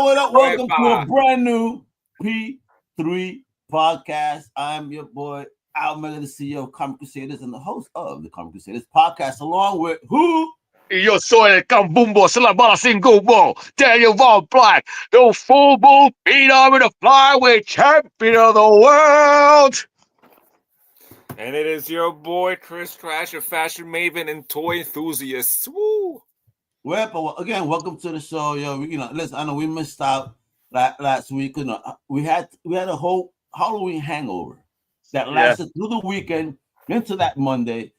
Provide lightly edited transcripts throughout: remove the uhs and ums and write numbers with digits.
What up? Welcome to a brand new P3 podcast. I'm your boy, Al Miller, the CEO of Comic Crusaders and the host of the Comic Crusaders podcast, along with who? Yo soy el Cambumbo, se la bala sin gumbo, Daniel Von Black, the full bull beat armor the flyweight champion of the world. And it is your boy, Chris Crash, a fashion maven and toy enthusiast. Woo! Well, again, welcome to the show. Yo, listen, I know we missed out last week. We had a whole Halloween hangover that lasted through the weekend into that Monday.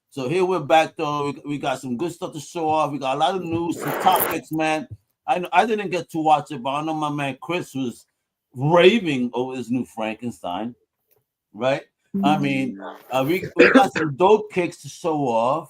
So here we're back though. We got some good stuff to show off. We got a lot of news, some topics, man. I didn't get to watch it, but I know my man Chris was raving over his new Frankenstein, right? I mean, we got some dope kicks to show off.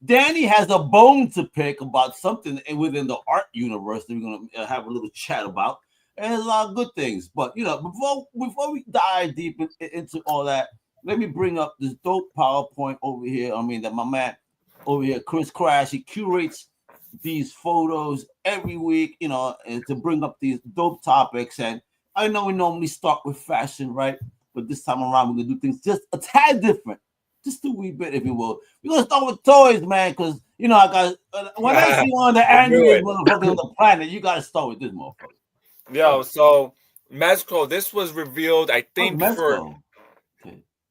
Danny has a bone to pick about something within the art universe that we're gonna have a little chat about. And there's a lot of good things, but before we dive deep into all that, let me bring up this dope PowerPoint over here. That my man over here, Chris Crash, he curates these photos every week, and to bring up these dope topics. And I know we normally start with fashion, right? But this time around, we're gonna do things just a tad different, just a wee bit, if you will. We're gonna start with toys, man, because I got when I see one of the angriest motherfuckers on the planet, you gotta start with this motherfucker. Yo, so Mezco, this was revealed, I think, for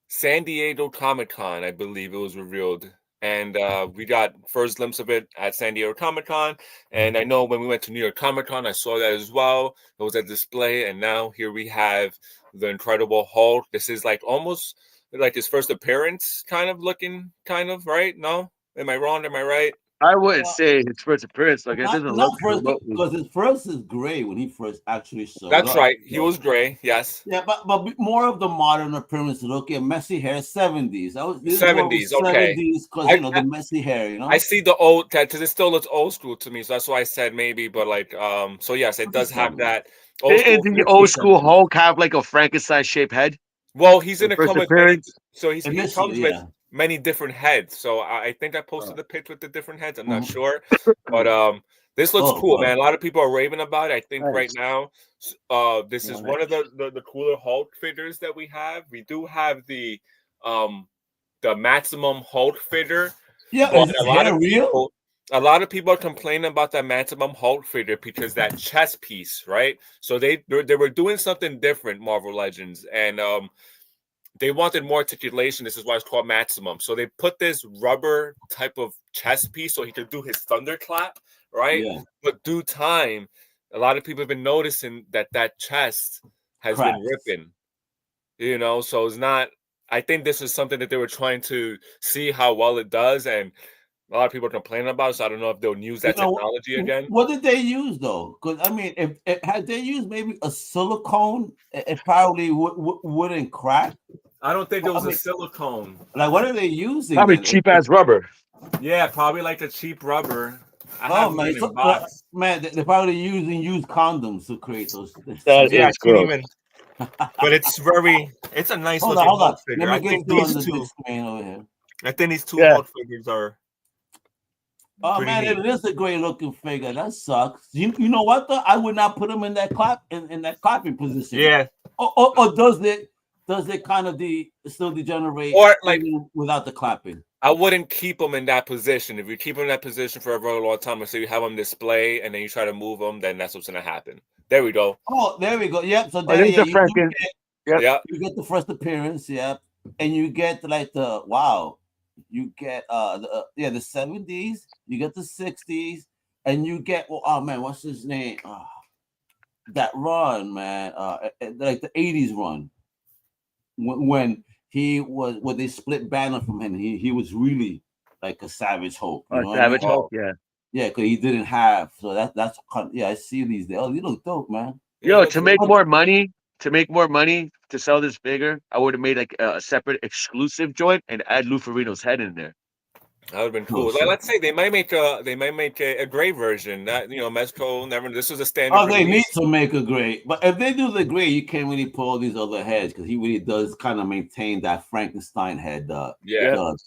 San Diego Comic-Con, I believe it was revealed. And we got first glimpse of it at San Diego Comic-Con. And I know when we went to New York Comic-Con, I saw that as well. It was a display. And now here we have the Incredible Hulk. This is like almost like his first appearance, right? No? Am I wrong? Am I right? I wouldn't say his first appearance. Like, it doesn't look because his first is gray when he first actually showed That's up. right. He was gray, yes. Yeah, but more of the modern appearances. Okay, messy hair, 70s. That was 70s, okay. 70s, because the messy hair, I see the old, because it still looks old school to me, so that's why I said maybe, but so yes, it does have that Did the old school Hulk have like a Frankenstein-shaped head? Well, he's in a comic, so he comes with many different heads. So I think I posted the pitch with the different heads. I'm not sure, but this looks cool, man. A lot of people are raving about it. I think right now, this is one of the cooler Hulk figures that we have. We do have the Maximum Hulk figure. Yeah, a lot of people are complaining about that Maximum Hulk figure because that chest piece, right? So they were doing something different, Marvel Legends, and they wanted more articulation. This is why it's called Maximum. So they put this rubber type of chest piece so he could do his thunderclap, right? Yeah. But due time, a lot of people have been noticing that chest has been ripping, so it's not. I think this is something that they were trying to see how well it does, and a lot of people are complaining about it, so I don't know if they'll use that technology again. What did they use, though? Because, if had they used maybe a silicone, it probably wouldn't crack. I don't think there was a silicone. Like, what are they using? Probably cheap-ass rubber. Yeah, probably like a cheap rubber. Man, they're probably using used condoms to create those. Yeah, even. But it's a nice looking Hulk figure. I think these two Hulk figures are. Oh man, it is a great looking figure. That sucks. You know what though? I would not put him in that clapping position. Yeah. Or does it kind of still degenerate or like without the clapping? I wouldn't keep him in that position. If you keep him in that position for a very long time, and so you have him display and then you try to move him, then that's what's gonna happen. There we go. Oh, there we go. Yep. So then you get the first appearance. Yep. And you get you get the 70s, you get the 60s, and you get what's his name? That run, man, like the 80s run when they split banner from him. He was really like a Savage Hulk. Savage Hulk, yeah. Yeah, because he didn't have. So that's I see these there. Oh, you look dope, man. Yo, to make more money to sell this figure, I would have made like a separate exclusive joint and add Lou Ferrigno's head in there. That would have been cool. Let's say they might make a gray version. That Mezco never. This was a standard. Oh, they need to make a gray. But if they do the gray, you can't really pull all these other heads because he really does kind of maintain that Frankenstein head.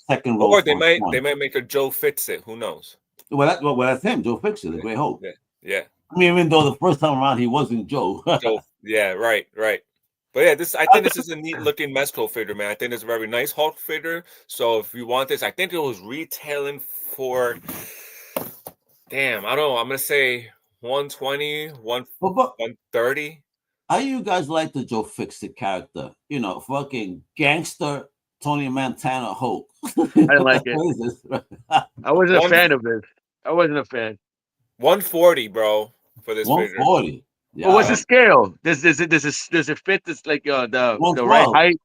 Second row. Or they might make a Joe Fixit. Who knows? Well, that's him, Joe Fixit, the Gray Hulk. Yeah. I mean, even though the first time around he wasn't Joe. So yeah, right. But yeah, I think this is a neat looking Mezco figure, man. I think it's a very nice Hulk figure. So if you want this, I think it was retailing for, damn, I don't know. I'm gonna say 120, but 130. how you guys like the Joe Fixit character? You know, fucking gangster Tony Montana Hulk. I like it. I wasn't a fan of this. I wasn't a fan. 140, bro, for this figure. 140. Yeah. But what's the scale? Does it fit this like the right height?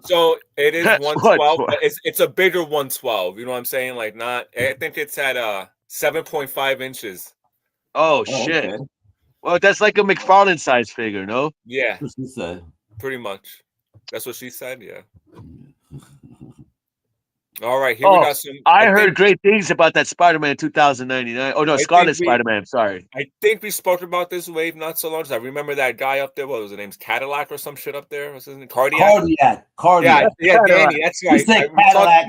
So it is 112, but it's a bigger 112. You know what I'm saying? Like not. I think it's at 7.5 inches. Oh shit! Okay. Well, that's like a McFarlane size figure, no? Yeah, that's what she said. Pretty much. That's what she said. Yeah. All right, here we got some. I heard great things about that Spider-Man 2099. Oh no, Scarlet Spider-Man. Sorry. I think we spoke about this wave not so long. I remember that guy up there. What was his name? Cadillac or some shit up there. What's his name? Cardiac. Yeah, Danny. That's right. You said Cadillac.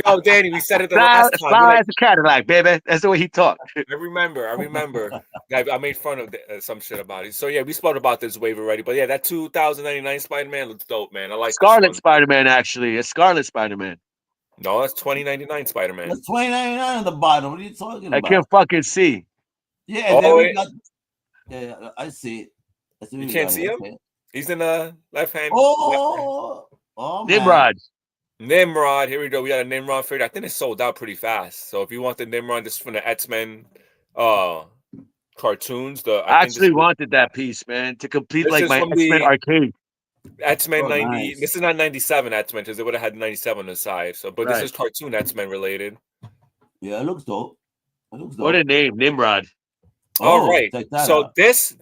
Yo, Danny, we said it the last time. Like, a Cadillac, baby. That's the way he talked. I remember. I made fun of some shit about it. So yeah, we spoke about this wave already. But yeah, that 2099 Spider-Man looks dope, man. I like Scarlet Spider-Man. Actually, it's Scarlet Spider-Man. No, that's 2099 Spider-Man. That's 2099 on the bottom. What are you talking about? I can't fucking see. Yeah, then we got. Yeah, I see it. You can't see him? He's in the left hand. Oh, Nimrod. Nimrod. Here we go. We got a Nimrod figure. I think it sold out pretty fast. So if you want the Nimrod, this is from the X-Men cartoons. I actually wanted that piece, man, to complete like my X-Men arcade. X-Men 90. Nice. This is not 97 X-Men because they would have had 97 on the side. So, but this is cartoon X-Men related. Yeah, it looks dope. What a name, Nimrod. All right. So this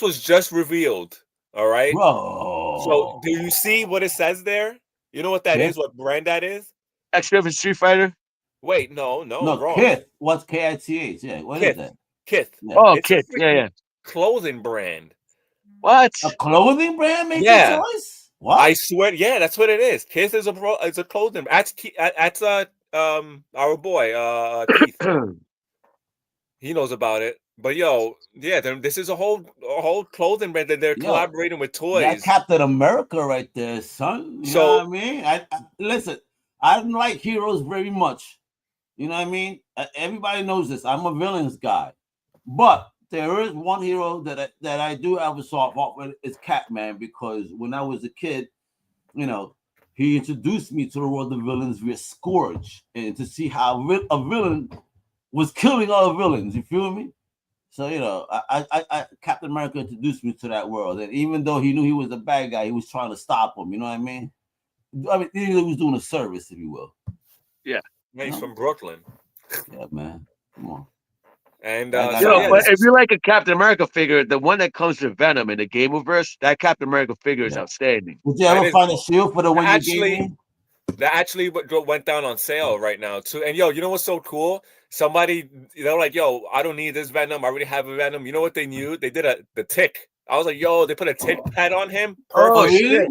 was just revealed. All right. Bro. So do you see what it says there? You know what that is? What brand that is? X-Men Street Fighter. Wait, no, wrong. Kith. What's Kith? Yeah, what is that? Kith. Yeah. Oh, Kith. Yeah. Clothing brand. What? A clothing brand making choice? What? I swear, yeah, that's what it is. Kith is a clothing. That's our boy Keith. He knows about it. But this is a whole clothing brand that they're collaborating with toys. That's Captain America right there, son. You know what I mean? I listen. I don't like heroes very much. You know what I mean? Everybody knows this. I'm a villains guy, but there is one hero that I do have a soft spot with. It's Catman, because when I was a kid, he introduced me to the world of villains via Scourge, and to see how a villain was killing other villains. You feel me? So I Captain America introduced me to that world, and even though he knew he was a bad guy, he was trying to stop him. You know what I mean? He was doing a service, if you will. Yeah. He's from Brooklyn. Yeah, man. Come on. And but if you like a Captain America figure, the one that comes with Venom in the Gameverse, that Captain America figure is outstanding. Did you ever find a shield for the one you gave me? That actually went down on sale right now too. And you know what's so cool? Somebody, like, I don't need this Venom. I already have a Venom. You know what they knew? They did the tick. I was like, they put a tick pad on him. Perfect. Really?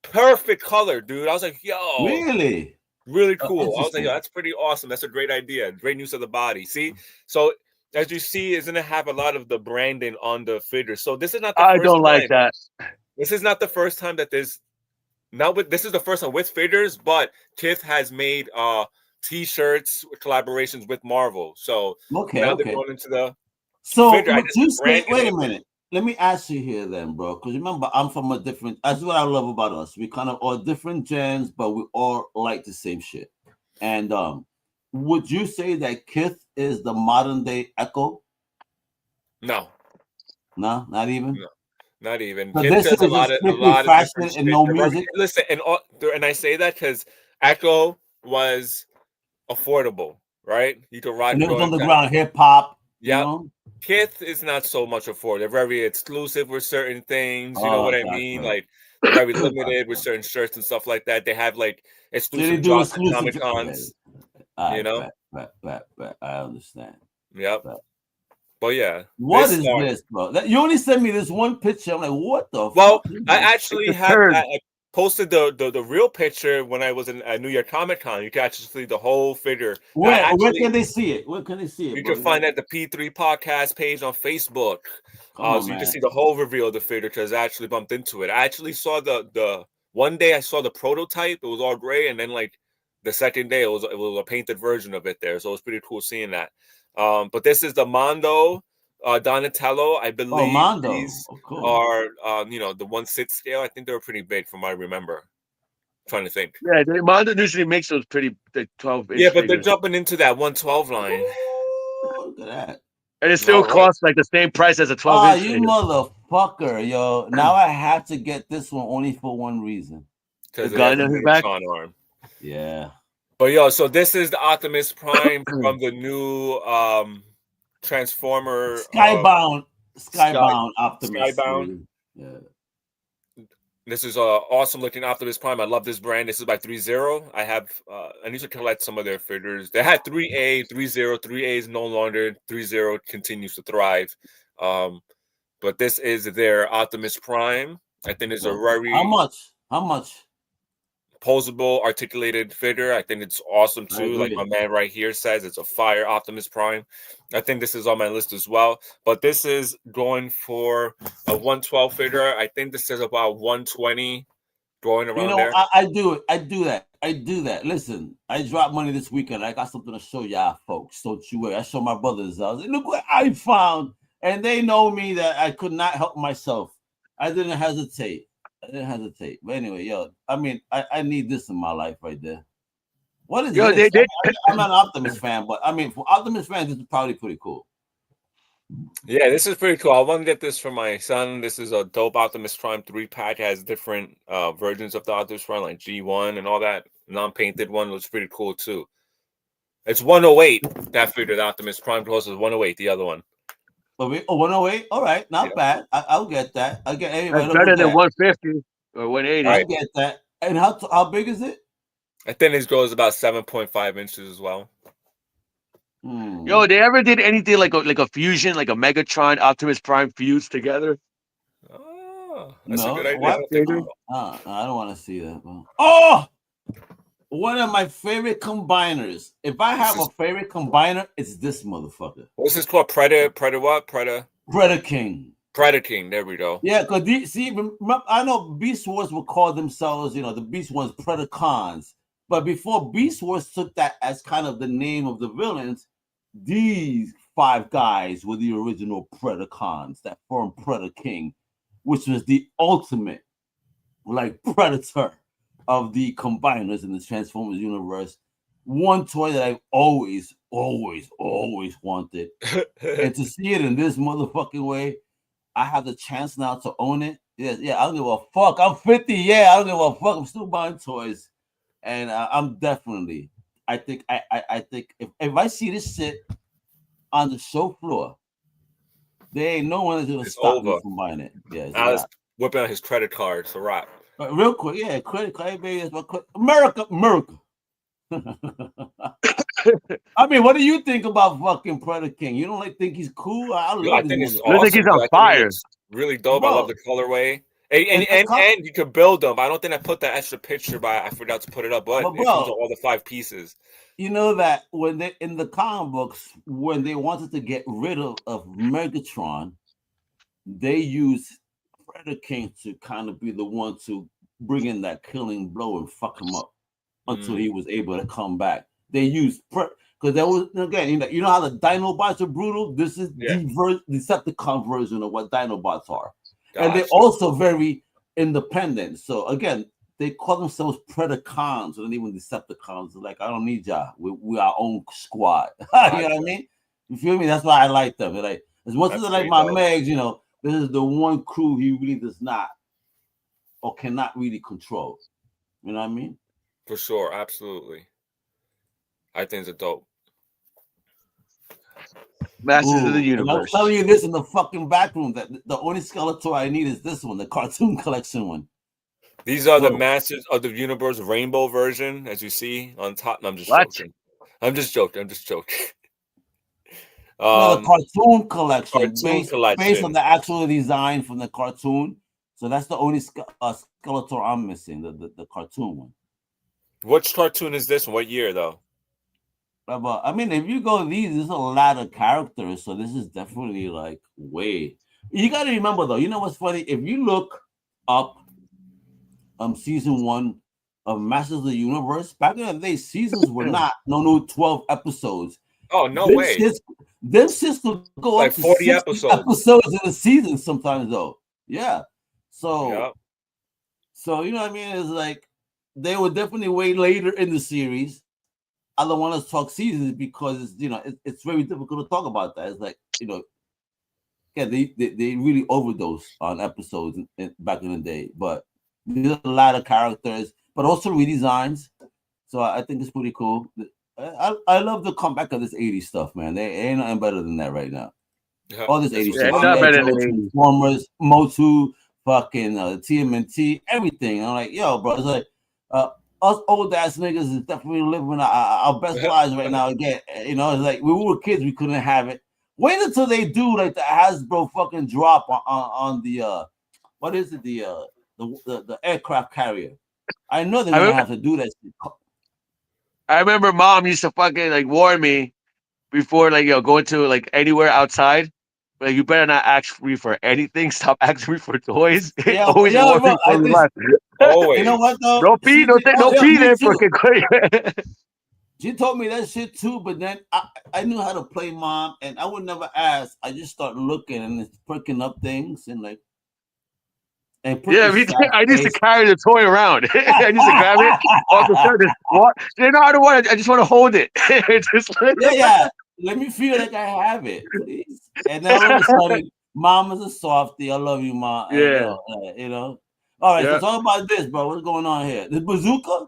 Perfect color, dude. I was like, really? Really cool. I was like, that's pretty awesome. That's a great idea. Great use of the body. See? So as you see, it's gonna have a lot of the branding on the figure. So this is not the first time. Like that. This is not the first time that this is the first time with figures, but Kith has made t-shirts collaborations with Marvel. So now they're going into the figure. Wait a minute. Let me ask you here then, bro, because remember, I'm from a different. That's what I love about us. We kind of are different gens, but we all like the same shit. And would you say that Kith is the modern day Echo? No, not even. No, not even. So this is a lot of fashion and no music. Listen, and I say that because Echo was affordable, right? You could ride. And it was underground hip hop. Yeah. Kith is not so much affordable. They're very exclusive with certain things. You know what I mean? Like they're very limited with certain shirts and stuff like that. They have like exclusive drops at Comic Cons. Right, I understand. Yep. But yeah. What is this, bro? You only sent me this one picture. I'm like, what the fuck? I actually have posted the real picture when I was at New York Comic Con. You can actually see the whole figure. Where can they see it? Where can they see it? You bro? can find it at the P3 podcast page on Facebook. Come on, so you man. can see the whole reveal of the figure because I actually bumped into it. I actually saw the one day I saw the prototype. It was all gray, and then like the second day it was a painted version of it there. So it was pretty cool seeing that. But this is the Mondo Donatello. I believe Mondo. these cool. are the 1/6 scale. I think they were pretty big from what I remember. I'm trying to think. Yeah, Mondo usually makes those pretty 12-inch. Yeah, but they're jumping into that 112 line. Ooh, look at that. And it still costs like the same price as a 12-inch. You motherfucker, yo. Now I have to get this one only for one reason. Because the gun on his back? Arm. Yeah. But yo, so this is the Optimus Prime from the new Transformer Skybound Optimus. Skybound. Yeah. This is awesome looking Optimus Prime. I love this brand. This is by 3-0. I have I need to collect some of their figures. They had 3A, 3-0, 3A is no longer. 3-0 continues to thrive. But this is their Optimus Prime. I think it's a very How much? Posable, articulated figure. I think it's awesome too. Like my man right here says, it's a fire Optimus Prime. I think this is on my list as well. But this is going for a 112 figure. I think this is about 120 going around there. I do it. I do that. Listen, I dropped money this weekend. I got something to show y'all folks. Don't you worry. I show my brothers. I was like, look what I found. And they know me that I could not help myself. I didn't hesitate. But anyway, yo, I mean, I need this in my life right there. What is this? I'm not an Optimus fan, but I mean, for Optimus fans, this is probably pretty cool. Yeah, this is pretty cool. I want to get this for my son. This is a dope Optimus Prime 3-pack. It has different versions of the Optimus Prime, like G1 and all that. Non-painted one looks pretty cool too. It's 108. That figure, the Optimus Prime Plus is 108. The other one. 108. All right, not bad. I'll get that. I get That's better than 150 or 180. I get that. And how big is it? I think his goes about 7.5 inches as well. Yo, they ever did anything like a fusion, like a Megatron Optimus Prime fused together? Oh, that's a good idea. I don't want to see that. Oh, one of my favorite combiners. If I have a favorite combiner, it's this motherfucker. What's this called? Predator King. Predator King. There we go. Yeah, because I know Beast Wars would call themselves, the Beast Wars Predacons. But before Beast Wars took that as kind of the name of the villains, these 5 guys were the original Predacons that formed Predator King, which was the ultimate, like, predator of the combiners in the Transformers universe. One toy that I've always wanted. And to see it in this motherfucking way, I have the chance now to own it. Yeah, I don't give a fuck. I'm 50. Yeah, I don't give a fuck. I'm still buying toys. And I'm definitely, I think if I see this shit on the show floor, there ain't no one that's gonna stop me from buying it. Yeah, Alex whipping out his credit card. It's a wrap. Real quick, yeah, credit card, baby. America. I mean, what do you think about fucking Predator King? You don't think he's cool? I think he's awesome. I think he's on fire. Really dope. Bro. I love the colorway. And you can build them. I don't think I put that extra picture, but I forgot to put it up. But it comes with all the 5 pieces. You know that when they in the comic books, when they wanted to get rid of Megatron, they used Predator King to kind of be the one to bring in that killing blow and fuck him up until he was able to come back. They used because there was, again, you know how the Dinobots are brutal. This is the Decepticon version of what Dinobots are. Gotcha. And they're also very independent. So again, they call themselves Predacons and even Decepticons. They're like, I don't need y'all. We our own squad. You know what I mean? You feel me? That's why I like them. They're like, as much as I like my Megs, this is the one crew he really does not or cannot really control. You know what I mean? For sure, absolutely. I think it's dope. Masters of the Universe. I'm telling you this in the fucking back room, that the only Skeletor I need is this one, the cartoon collection one. These are the Masters of the Universe rainbow version, as you see on top. No, I'm just joking. I'm just joking. The cartoon collection, based on the actual design from the cartoon. So that's the only Skeletor I'm missing, the cartoon one. Which cartoon is this? What year though? But I mean, if you go these, there's a lot of characters, so this is definitely like way. You got to remember though. You know what's funny? If you look up season 1 of Masters of the Universe, back in the day, seasons were not no 12 episodes. Oh no way! Them shits could go like up to 40 episodes in a season sometimes though. Yeah. So Yep. so you know what I mean? It's like they were definitely way later in the series. I don't want to talk seasons because it's it's very difficult to talk about that. It's like yeah, they really overdose on episodes back in the day, but there's a lot of characters, but also redesigns. So I think it's pretty cool. I love the comeback of this 80s stuff, man. There ain't nothing better than that right now. Yeah. All this 80s Yeah, stuff. not better than 80s. Transformers, Motu, fucking TMNT, everything. I'm like, yo, bro, it's like us old ass niggas is definitely living our best lives right now. Again, it's like when we were kids, we couldn't have it. Wait until they do like the Hasbro fucking drop on the what is it, the aircraft carrier. I know they're gonna have to do that. I remember Mom used to fucking like warn me before like going to like anywhere outside. Like, you better not ask me for anything. Stop asking me for toys. Yeah, Always warn me before you left. Always. You know what though? Don't pee there, fucking quick. She told me that shit too, but then I knew how to play mom, and I would never ask. I just start looking and it's perking up things and like. And yeah, I used to carry the toy around. I used to grab it off the surface. What? You know, I don't want it. I just want to hold it. yeah. Let me feel like I have it, please. And then all of a sudden, Mom is a softie. I love you, Mom. Yeah. And, All right, so talk about this, bro. What's going on here? The bazooka?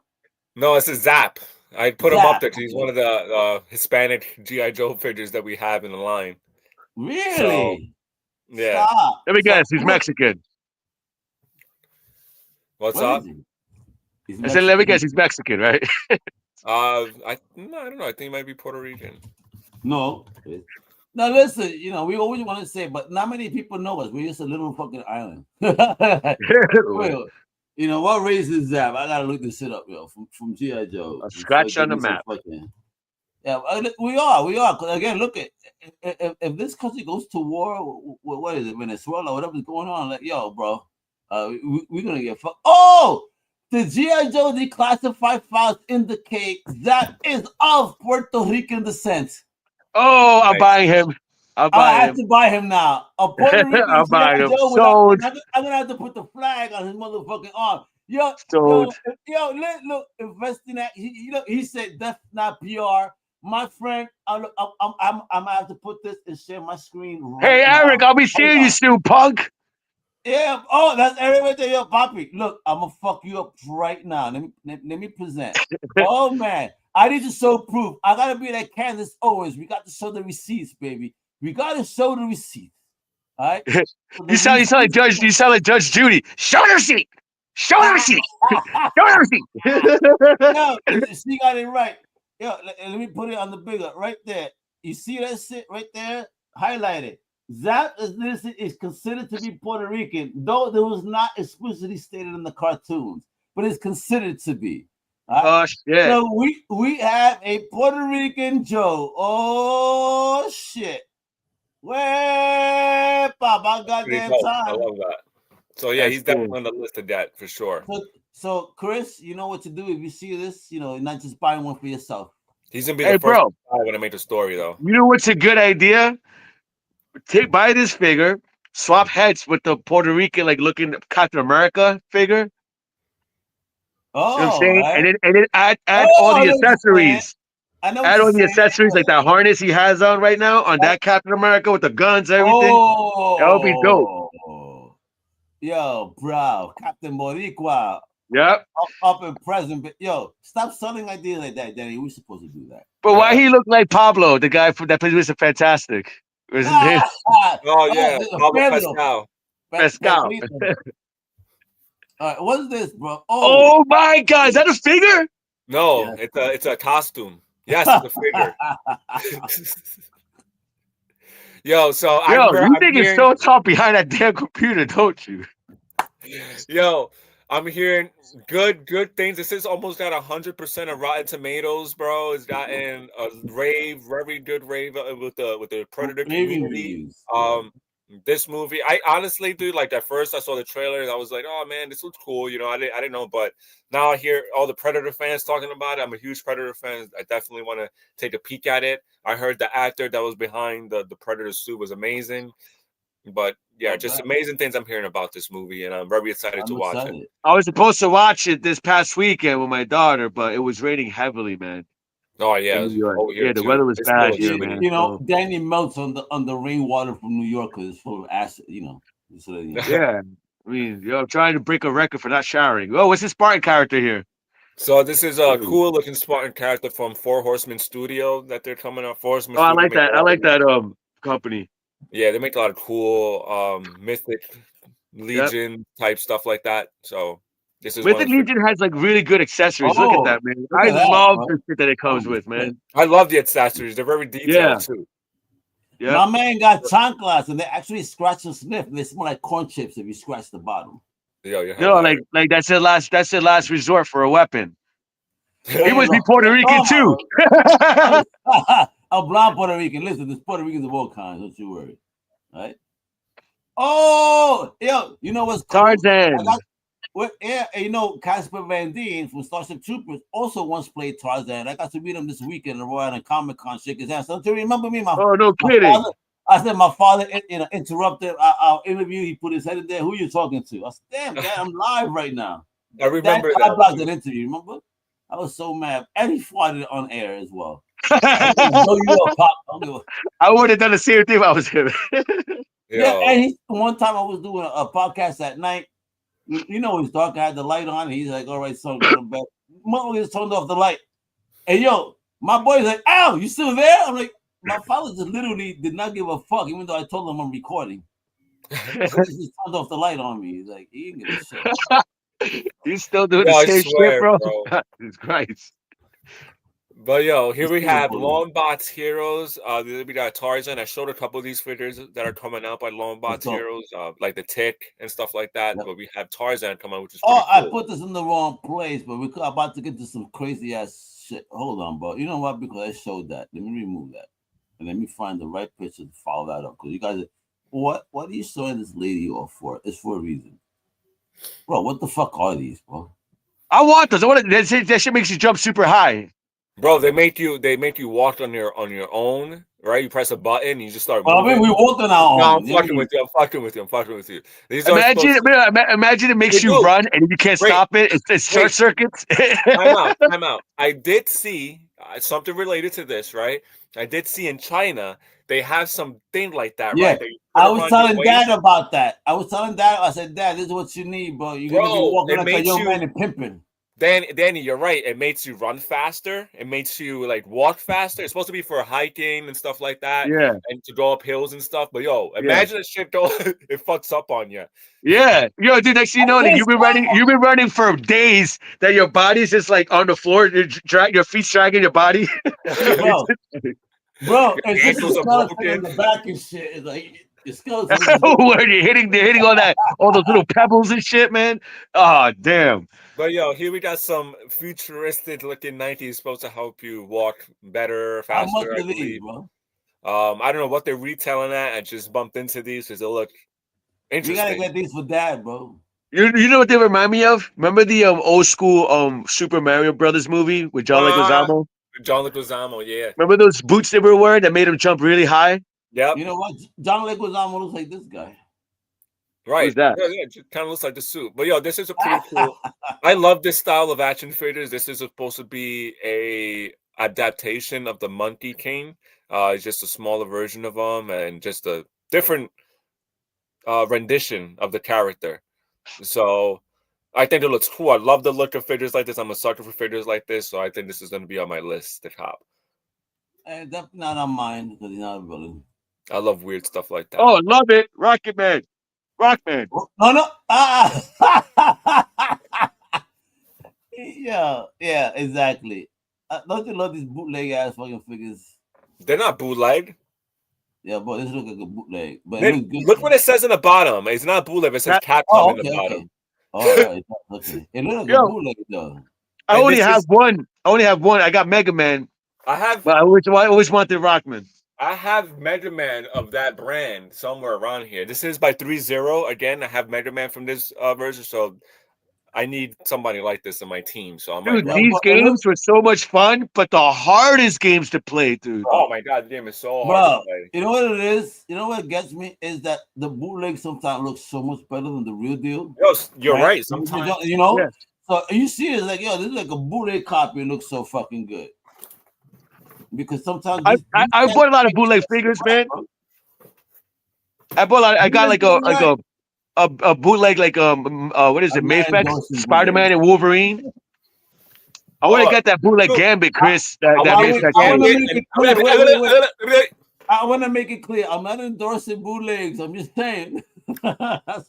No, it's a Zap. I put him up there because he's one of the Hispanic G.I. Joe figures that we have in the line. Really? So, yeah. Stop. Let me guess. He's Mexican. What's What up? is he? I said, let me guess. He's Mexican, right? I don't know. I think he might be Puerto Rican. No. Now listen, we always want to say, but not many people know us. We're just a little fucking island. Well, what race is Zap? I gotta look this shit up, from G.I. Joe. A scratch on the map. Yeah, we are. Because again, look at if this country goes to war, what is it, Venezuela, whatever's going on? Like, yo, bro, we're gonna get fucked. Oh, the G.I. Joe declassified files indicate that is of Puerto Rican descent. Oh, I'm buying him. I have to buy him now. A Puerto Rican G.I. Joe. I'm gonna have to put the flag on his motherfucking arm. Yo, look, invest in that. He said that's not PR. My friend, I'm gonna have to put this and share my screen. Hey, Eric, I'll be seeing you soon, punk. Yeah. Oh, that's Eric right there, yo, Poppy. Look, I'm gonna fuck you up right now. Let me present. Oh man, I need to show proof. I gotta be like Candace Owens. We got to show the receipts, baby. We gotta show the receipts. All right. You sound like Judge Judy. Show the receipt. Show the receipt. Show the receipt. No, she got it right. Yo, let me put it on the bigger right there. You see that shit right there? Highlighted. Zap is considered to be Puerto Rican, though it was not explicitly stated in the cartoons, but it's considered to be. Right? Oh shit! So we have a Puerto Rican Joe. Oh shit! Where Papa goddamn time. I love that. So yeah, he's definitely on the list of that for sure. So Chris, you know what to do if you see this. Not just buying one for yourself. He's gonna be the first guy when I make the story, though. You know what's a good idea? Buy this figure, swap heads with the Puerto Rican looking Captain America figure. Oh, you know what I'm saying? Right? And then add all the accessories. Add all the accessories like that harness he has on right now on that Captain America with the guns, everything. That would be dope. Yo, bro, Captain Boricua. Yep. Up and present, but yo, stop selling ideas like that, Danny. We're supposed to do that. But why he look like Pablo, the guy that plays Mr. Fantastic? Oh yeah, Pablo Pascal. All right, what's this, bro? Oh my God, is that a figure? No, it's a costume. Yes, it's a figure. Yo, so you think it's so tough behind that damn computer, don't you? Yo, I'm hearing good things. This is almost got 100% of Rotten Tomatoes, bro. It's gotten a very good rave with the Predator Raving community. reviews. Yeah. This movie, I honestly, dude, like at first I saw the trailer and I was like, oh man, this looks cool. You know, I didn't know, but now I hear all the Predator fans talking about it. I'm a huge Predator fan. I definitely want to take a peek at it. I heard the actor that was behind the Predator suit was amazing. But yeah, just amazing things I'm hearing about this movie, and I'm very excited to watch it. I was supposed to watch it this past weekend with my daughter, but it was raining heavily, man. Oh yeah, over here the weather was bad here, man. You know, Danny melts on the rainwater from New York because it's full of acid. You know, so, yeah. I mean, I'm trying to break a record for not showering. Oh, what's the Spartan character here? So this is a cool looking Spartan character from Four Horsemen Studio that they're coming up. Four Horsemen. Oh, I like that. I like that company. Yeah, they make a lot of cool Mythic Legion type stuff like that. So this is Mythic Legion has like really good accessories. Look at that, man. I love the shit that it comes with, man. I love the accessories. They're very detailed too. Yeah. My man got chanclas and they actually scratch and sniff. And they smell like corn chips if you scratch the bottom. Like that's their last resort for a weapon. He must be Puerto Rican too. A blonde Puerto Rican. Listen, there's Puerto Ricans of all kinds. Don't you worry. Right? Oh, yo, you know what's cool? Tarzan. You know, Casper Van Dien from Starship Troopers also once played Tarzan. I got to meet him this weekend in the Royal and Comic Con. Shake his ass. Don't you remember me? No kidding. I said my father, interrupted our interview. He put his head in there. Who you talking to? I said, damn, Dad, I'm live right now. I remember I blocked that interview. Remember? I was so mad, and he farted on air as well. I would have done the same thing if I was him. Yeah, and one time I was doing a podcast at night. You know, he's talking. I had the light on. And he's like, "All right, son, go to bed." Mom just turned off the light. And yo, my boy's like, "Ow, you still there?" I'm like, my father just literally did not give a fuck, even though I told him I'm recording. He just turned off the light on me. He's like, he didn't give a shit. He's still doing the same shit, bro. Jesus Christ. But yo, here we have Longbots Heroes. We got Tarzan. I showed a couple of these figures that are coming out by Longbots Heroes, like the Tick and stuff like that. Yep. But we have Tarzan coming, which is cool. I put this in the wrong place, but we're about to get to some crazy ass shit. Hold on, bro. You know what? Because I showed that. Let me remove that. And let me find the right picture to follow that up. Because you guys, what are you showing this lady off for? It's for a reason. Bro, what the fuck are these, bro? I want those. That shit makes you jump super high. Bro, they make you walk on your own, right? You press a button, you just start moving. I mean, we walk on our own. No, I'm fucking with you. Imagine it makes you run and you can't stop it. It's short circuits. Time out. I did see something related to this, right? I did see in China they have something like that, right? I was telling Dad about that. I said, Dad, this is what you need, bro. You're gonna be walking like a young man and pimping. Danny, you're right. It makes you run faster. It makes you like walk faster. It's supposed to be for hiking and stuff like that. Yeah. And to go up hills and stuff. But yo, imagine that shit it fucks up on you. Yeah. Yo, dude, next thing you know, like, you've been running for days that your body's just like on the floor. Your feet's dragging your body. Bro, it's just the skeleton in the back and shit. It's like your skeleton. Where you're hitting all those little pebbles and shit, man. Oh, damn. But yo, here we got some futuristic looking 90s supposed to help you walk better, faster. How much are these, bro? I don't know what they're retailing at. I just bumped into these because they look interesting. You gotta get these for Dad, bro. You know what they remind me of? Remember the old school Super Mario Brothers movie with John Leguizamo? John Leguizamo, yeah. Remember those boots they were wearing that made him jump really high? Yep. You know what? John Leguizamo looks like this guy. Right. Who's that? Yeah, it kind of looks like the suit. But yo, this is a pretty cool. I love this style of action figures. This is supposed to be a adaptation of the Monkey King. It's just a smaller version of him and just a different rendition of the character. So I think it looks cool. I love the look of figures like this. I'm a sucker for figures like this, so I think this is going to be on my list to cop. That's not on mine because he's not a villain. I love weird stuff like that. Oh, love it, Rocket Man. Rockman. No. Yeah, exactly. Don't you love these bootleg ass fucking figures? They're not bootleg. Yeah, but this looks like a bootleg. But look what it says in the bottom. It's not bootleg. It says Capcom in the bottom. Oh, okay. It looks like a bootleg though. I only have one. I got Mega Man. But I always wanted Rockman. I have Mega Man of that brand somewhere around here. This is by 3-0. Again, I have Mega Man from this version, so I need somebody like this in my team. So I'm dude, these games were so much fun, but the hardest games to play, dude. Oh my god, the game is so hard to play. You know what it is? You know what gets me is that the bootleg sometimes looks so much better than the real deal. Yo, you're right. Sometimes you know. Yeah. So you see, it's like, yo, this is like a bootleg copy. It looks so fucking good. Because sometimes I bought a lot of bootleg figures, man. I bought a lot. I got like a bootleg, like what is it? Mayflex, Spider-Man and Wolverine. I want to get that bootleg Gambit, Chris. I want to make it clear. I'm not endorsing bootlegs. I'm just saying.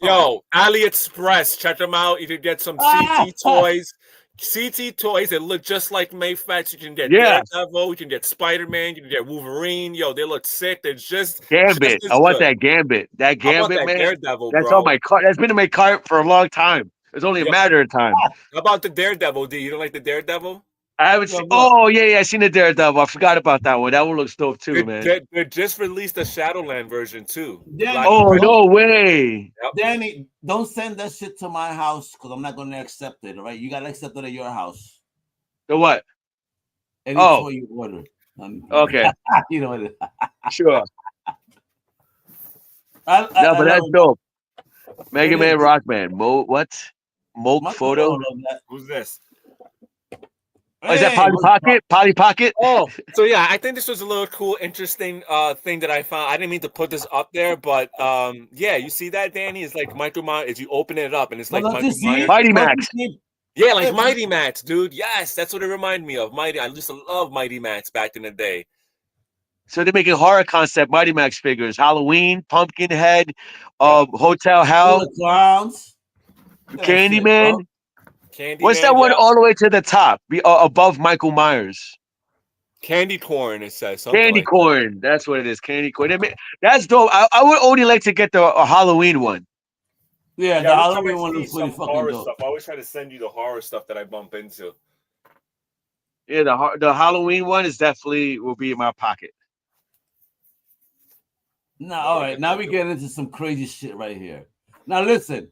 Yo, AliExpress, check them out. You can get some CT toys. CT toys that look just like Mayflex. You can get Daredevil, you can get Spider-Man, you can get Wolverine. Yo, they look sick. They're just Gambit. I want that Gambit. That Gambit, man. Daredevil, that's bro. on my cart. That's been in my cart for a long time. It's only a matter of time. How about the Daredevil? Do you don't like the Daredevil? I haven't seen. Oh yeah, I seen the Daredevil. I forgot about that one. That one looks dope too, man. They just released the Shadowland version too. Oh no way! Yep. Danny, don't send that shit to my house because I'm not going to accept it. All right, you got to accept it at your house. The what? Any toy you order. Okay. You know it. Sure. No, but that's dope. Mega Man, Rockman. What? Moke photo. Who's this? Oh, is that Polly Pocket? Polly Pocket? Oh, so yeah, I think this was a little cool, interesting thing that I found. I didn't mean to put this up there, but yeah, you see that, Danny? It's like Michael Myers. If you open it up, and it's like Michael Myers. Mighty Max. Yeah, like Mighty Max, dude. Yes, that's what it reminded me of. I used to love Mighty Max back in the day. So they're making horror concept Mighty Max figures. Halloween, Pumpkinhead, Hotel Hell, Clowns, Candyman. What's that one all the way to the top, above Michael Myers? Candy corn, it says. Candy corn. That's what it is. Candy corn. That's dope. I would only like to get the Halloween one. Yeah, the Halloween one looks pretty fucking dope. Stuff. I always try to send you the horror stuff that I bump into. Yeah, the Halloween one is definitely will be in my pocket. Now, all right. Now we get into some crazy shit right here. Now listen.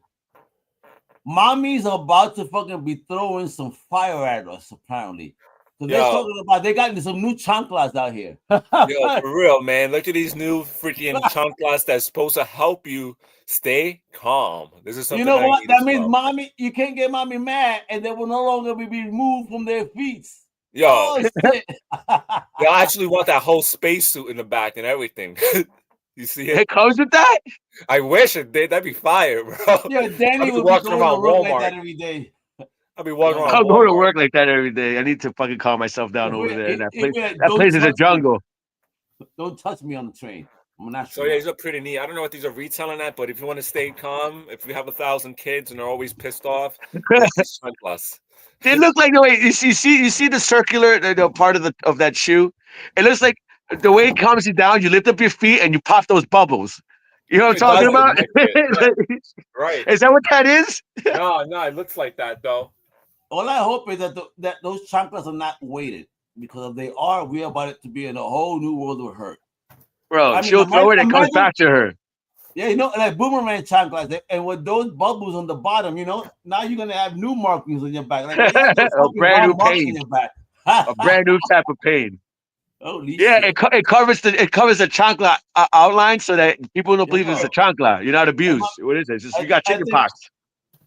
Mommy's about to fucking be throwing some fire at us, apparently. So they're talking about they got some new chanclas out here. Yo, for real, man. Look at these new freaking chanclas that's supposed to help you stay calm. This is something. You know what? That means mommy, you can't get mommy mad, and they will no longer be removed from their feet. Yo, oh, shit. They actually want that whole spacesuit in the back and everything. You see it? It comes with that? I wish it did. That'd be fire, bro. Yeah, Danny would be going to work like that every day. I'll be walking around. I'll go to work like that every day. I need to fucking calm myself down over there. That place is a jungle. Don't touch me on the train. I'm not sure. So yeah, these are pretty neat. I don't know what these are retailing at, but if you want to stay calm, if you have 1,000 kids and they're always pissed off, they look like the way you see the circular the part of that shoe. It looks like the way it calms you down. You lift up your feet and you pop those bubbles. You know what I'm talking about? Right. Is that what that is? No, it looks like that though. All I hope is that those chanclas are not weighted, because if they are, we're about it to be in a whole new world of hurt. Bro, she'll throw it and it comes back to her. Yeah, you know, like boomerang chanclas, and with those bubbles on the bottom, you know, now you're gonna have new markings on your back, like a brand new pain, a brand new type of pain. Holy shit. It covers the chancla outline so that people don't believe it's a chancla. You're not abused. What is it? You got chicken pox.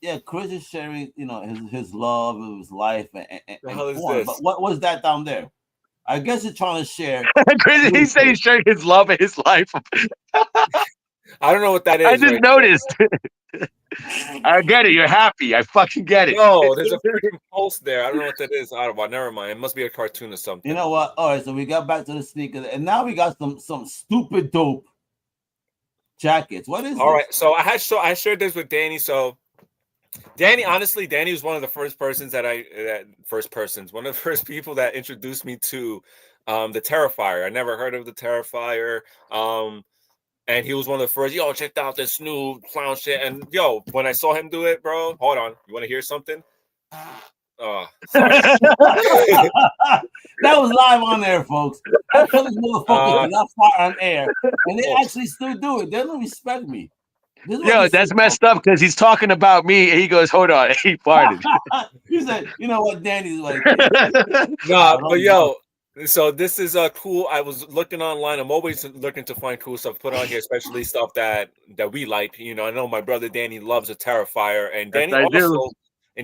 Yeah, Chris is sharing, you know, his love of his life and the hell is this? But what was that down there? I guess he's trying to share. Chris, he said he's sharing his love and his life. I don't know what that is. I just noticed. I get it. You're happy. I fucking get it. No, there's a freaking post there. I don't know what that is. Never mind. It must be a cartoon or something. You know what? All right, so we got back to the sneakers, and now we got some stupid dope jackets. What is? All right, so I shared this with Danny. So Danny was one of the first people that introduced me to the Terrifier. I never heard of the Terrifier. And he was one of the first, yo, check out this new clown shit. And yo, when I saw him do it, bro, hold on. You want to hear something? Oh, sorry. That was live on air, folks. I tell these motherfuckers to not fart on air, and they actually still do it. They don't respect me. Yo, that's messed up because he's talking about me and he goes, hold on, he farted. He said, you know what, Danny's like. No, but yo, so this is cool. I was looking online. I'm always looking to find cool stuff to put on here, especially stuff that we like. You know, I know my brother Danny loves a Terrifier, and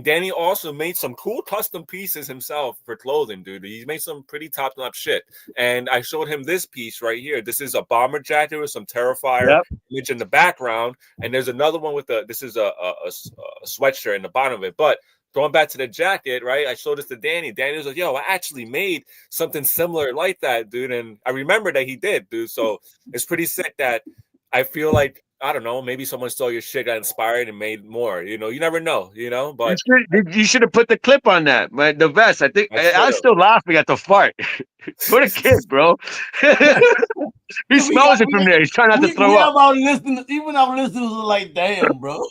Danny also made some cool custom pieces himself for clothing, dude. He made some pretty top-notch shit. And I showed him this piece right here. This is a bomber jacket with some Terrifier image in the background. And there's another one with this is a sweatshirt in the bottom of it. But going back to the jacket, right? I showed this to Danny. Danny was like, yo, I actually made something similar like that, dude. And I remember that he did, dude. So it's pretty sick that I feel like, I don't know, maybe someone stole your shit, got inspired, and made more. You know, you never know, you know. But you should have put the clip on that, the vest. I think I was still laughing at the fart. What a kid, bro. He smells it from there. He's trying not to throw up. Even our listeners are like, damn, bro.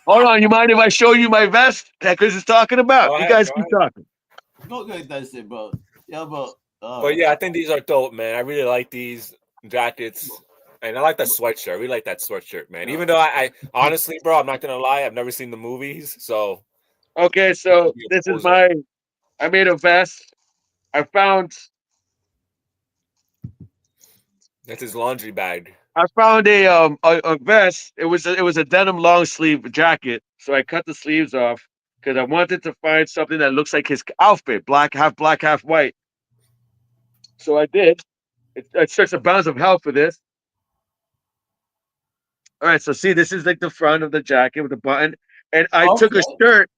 Hold on, you mind if I show you my vest that Chris is talking about? You guys keep talking. Go get that shit, bro. Yeah, bro. But yeah, I think these are dope, man. I really like these jackets. And I like that sweatshirt. I really like that sweatshirt, man. Even though I honestly, bro, I'm not gonna lie, I've never seen the movies. So okay, so this is I made a vest. I found that's his laundry bag. I found a vest. It was a denim long sleeve jacket. So I cut the sleeves off because I wanted to find something that looks like his outfit, black, half white. So I did. It starts a bounds of hell for this. All right, so see, this is like the front of the jacket with the button, and I took a shirt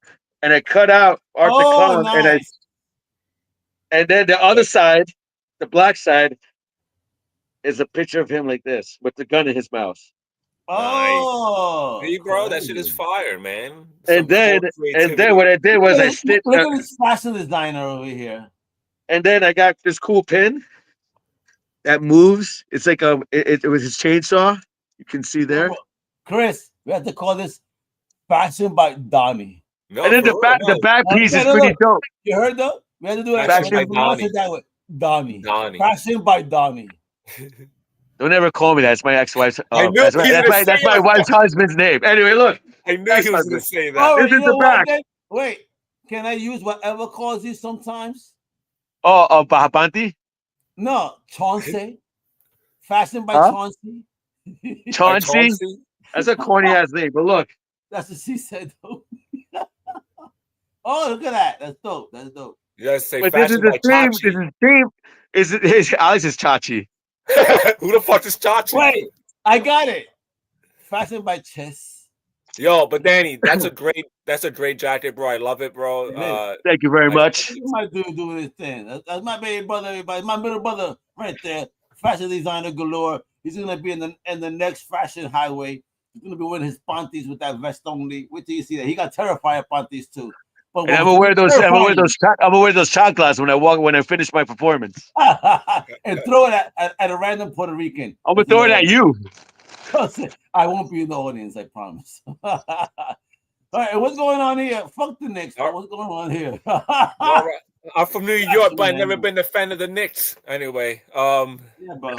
and I cut out Art the Clown, nice. and then the other side, the black side, is a picture of him like this with the gun in his mouth. Oh, hey, bro, that shit is fire, man. And then what I did was I stitched. Look at this fashion designer over here. And then I got this cool pin that moves. It's like it was his chainsaw. You can see there. Chris, we have to call this Fashion by Donnie. No, and then the back piece is pretty dope. You heard that? We had to do it. Fashion by Donnie. Fashion by Donnie. Don't ever call me that. It's my ex-wife's. That's my wife's husband's name. Anyway, look. I knew he was going to say that. Oh, this is the back. Wait, can I use whatever calls you sometimes? Oh, Bahapanti? No, Chauncey. Fashion by Chauncey. Chauncey? That's a corny ass name, but look. That's what she said, though. Oh, look at that. That's dope. You gotta say but fashion by Chachi. This is theme. Alex is Chachi. Who the fuck is Chachi? Wait, I got it. Fashion by Chess. Yo, but Danny, that's a great jacket, bro. I love it, bro. Thank you very much. My dude doing his thing. That's my baby brother, everybody. My middle brother right there. Fashion designer galore. He's gonna be in the next fashion highway. He's gonna be wearing his panties with that vest only. Wait till you see that. He got Terrifier panties too. But I'm gonna wear those shot glasses when I finish my performance. And throw it at a random Puerto Rican. I'm gonna throw it at you. I won't be in the audience, I promise. All right, what's going on here? Fuck the Knicks. What's going on here? Right. I'm from New York, but I've never been a fan of the Knicks. Anyway, yeah, bro.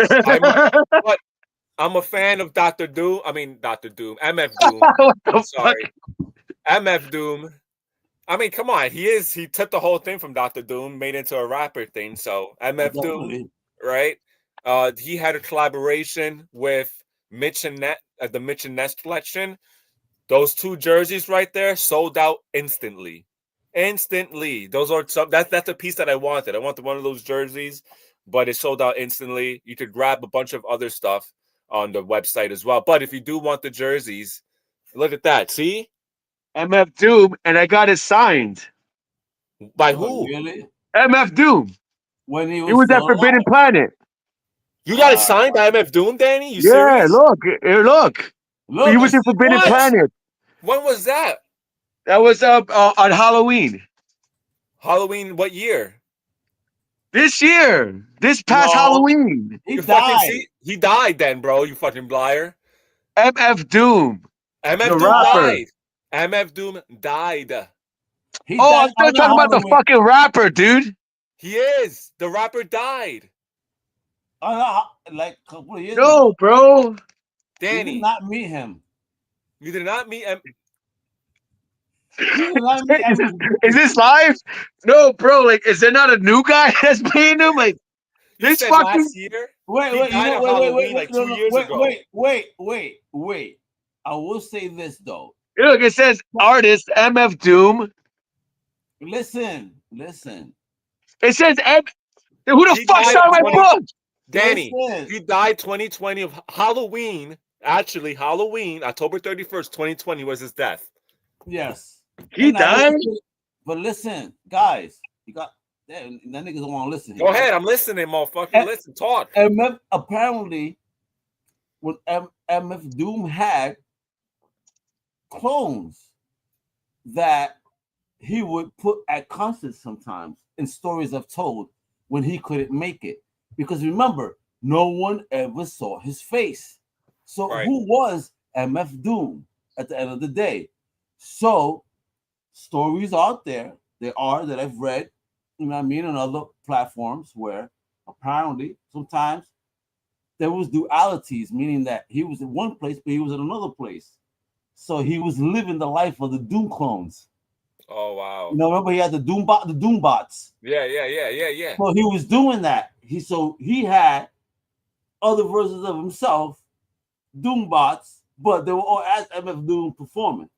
I'm a fan of Dr. Doom. I mean, Dr. Doom. MF Doom. I'm sorry. MF Doom. I mean, come on. He took the whole thing from Dr. Doom, made it into a rapper thing. So MF Doom, right? He had a collaboration with Mitch and Ness at the Mitch and Ness collection. Those two jerseys right there sold out instantly. Those are that's a piece that I wanted. I wanted one of those jerseys, but it sold out instantly. You could grab a bunch of other stuff on the website as well. But if you do want the jerseys, look at that. See? MF Doom, and I got it signed. By who? Really? MF Doom. When he was at Forbidden Planet. You got it signed by MF Doom, Danny? You serious? Yeah, look. He was in Forbidden Planet. When was that? That was on Halloween. Halloween, what year? This year, this past No, Halloween. he You fucking died. see, he died then, bro. You fucking liar. MF Doom, MF the Doom rapper. died. MF Doom died. He Oh, died I'm still on the talking about the Halloween. fucking rapper, dude. He is. The rapper died. Like a couple of years No, ago. bro. You did Danny, not meet him. you did not meet You did not meet is, MF is Doom. this live? No, bro. Like, is there not a new guy that's playing him? Like, You this said fucking. last year? Wait, He wait, you died know, on wait, Halloween like no, 2 years ago. wait. I will say this though. Look, it says artist MF Doom. Listen, It says who the He fuck's died on my 20 book? Danny, listen. he died 2020 of Halloween. Actually, Halloween, October 31st, 2020 was his death. Yes. He And I will died. say, but listen, guys, you got that niggas don't want to listen. Go ahead, I'm listening, motherfucker. Listen, talk. MF apparently when MF Doom had clones that he would put at concerts sometimes in stories I've told when he couldn't make it. Because remember, no one ever saw his face. So Right. who was MF Doom at the end of the day? So stories out there that I've read, you know what I mean, on other platforms where apparently sometimes there was dualities, meaning that he was in one place, but he was in another place. So he was living the life of the Doom clones. Oh wow. You know, remember he had the Doom bots. Yeah. So he was doing that. He had other versions of himself, Doom bots, but they were all as MF Doom performing.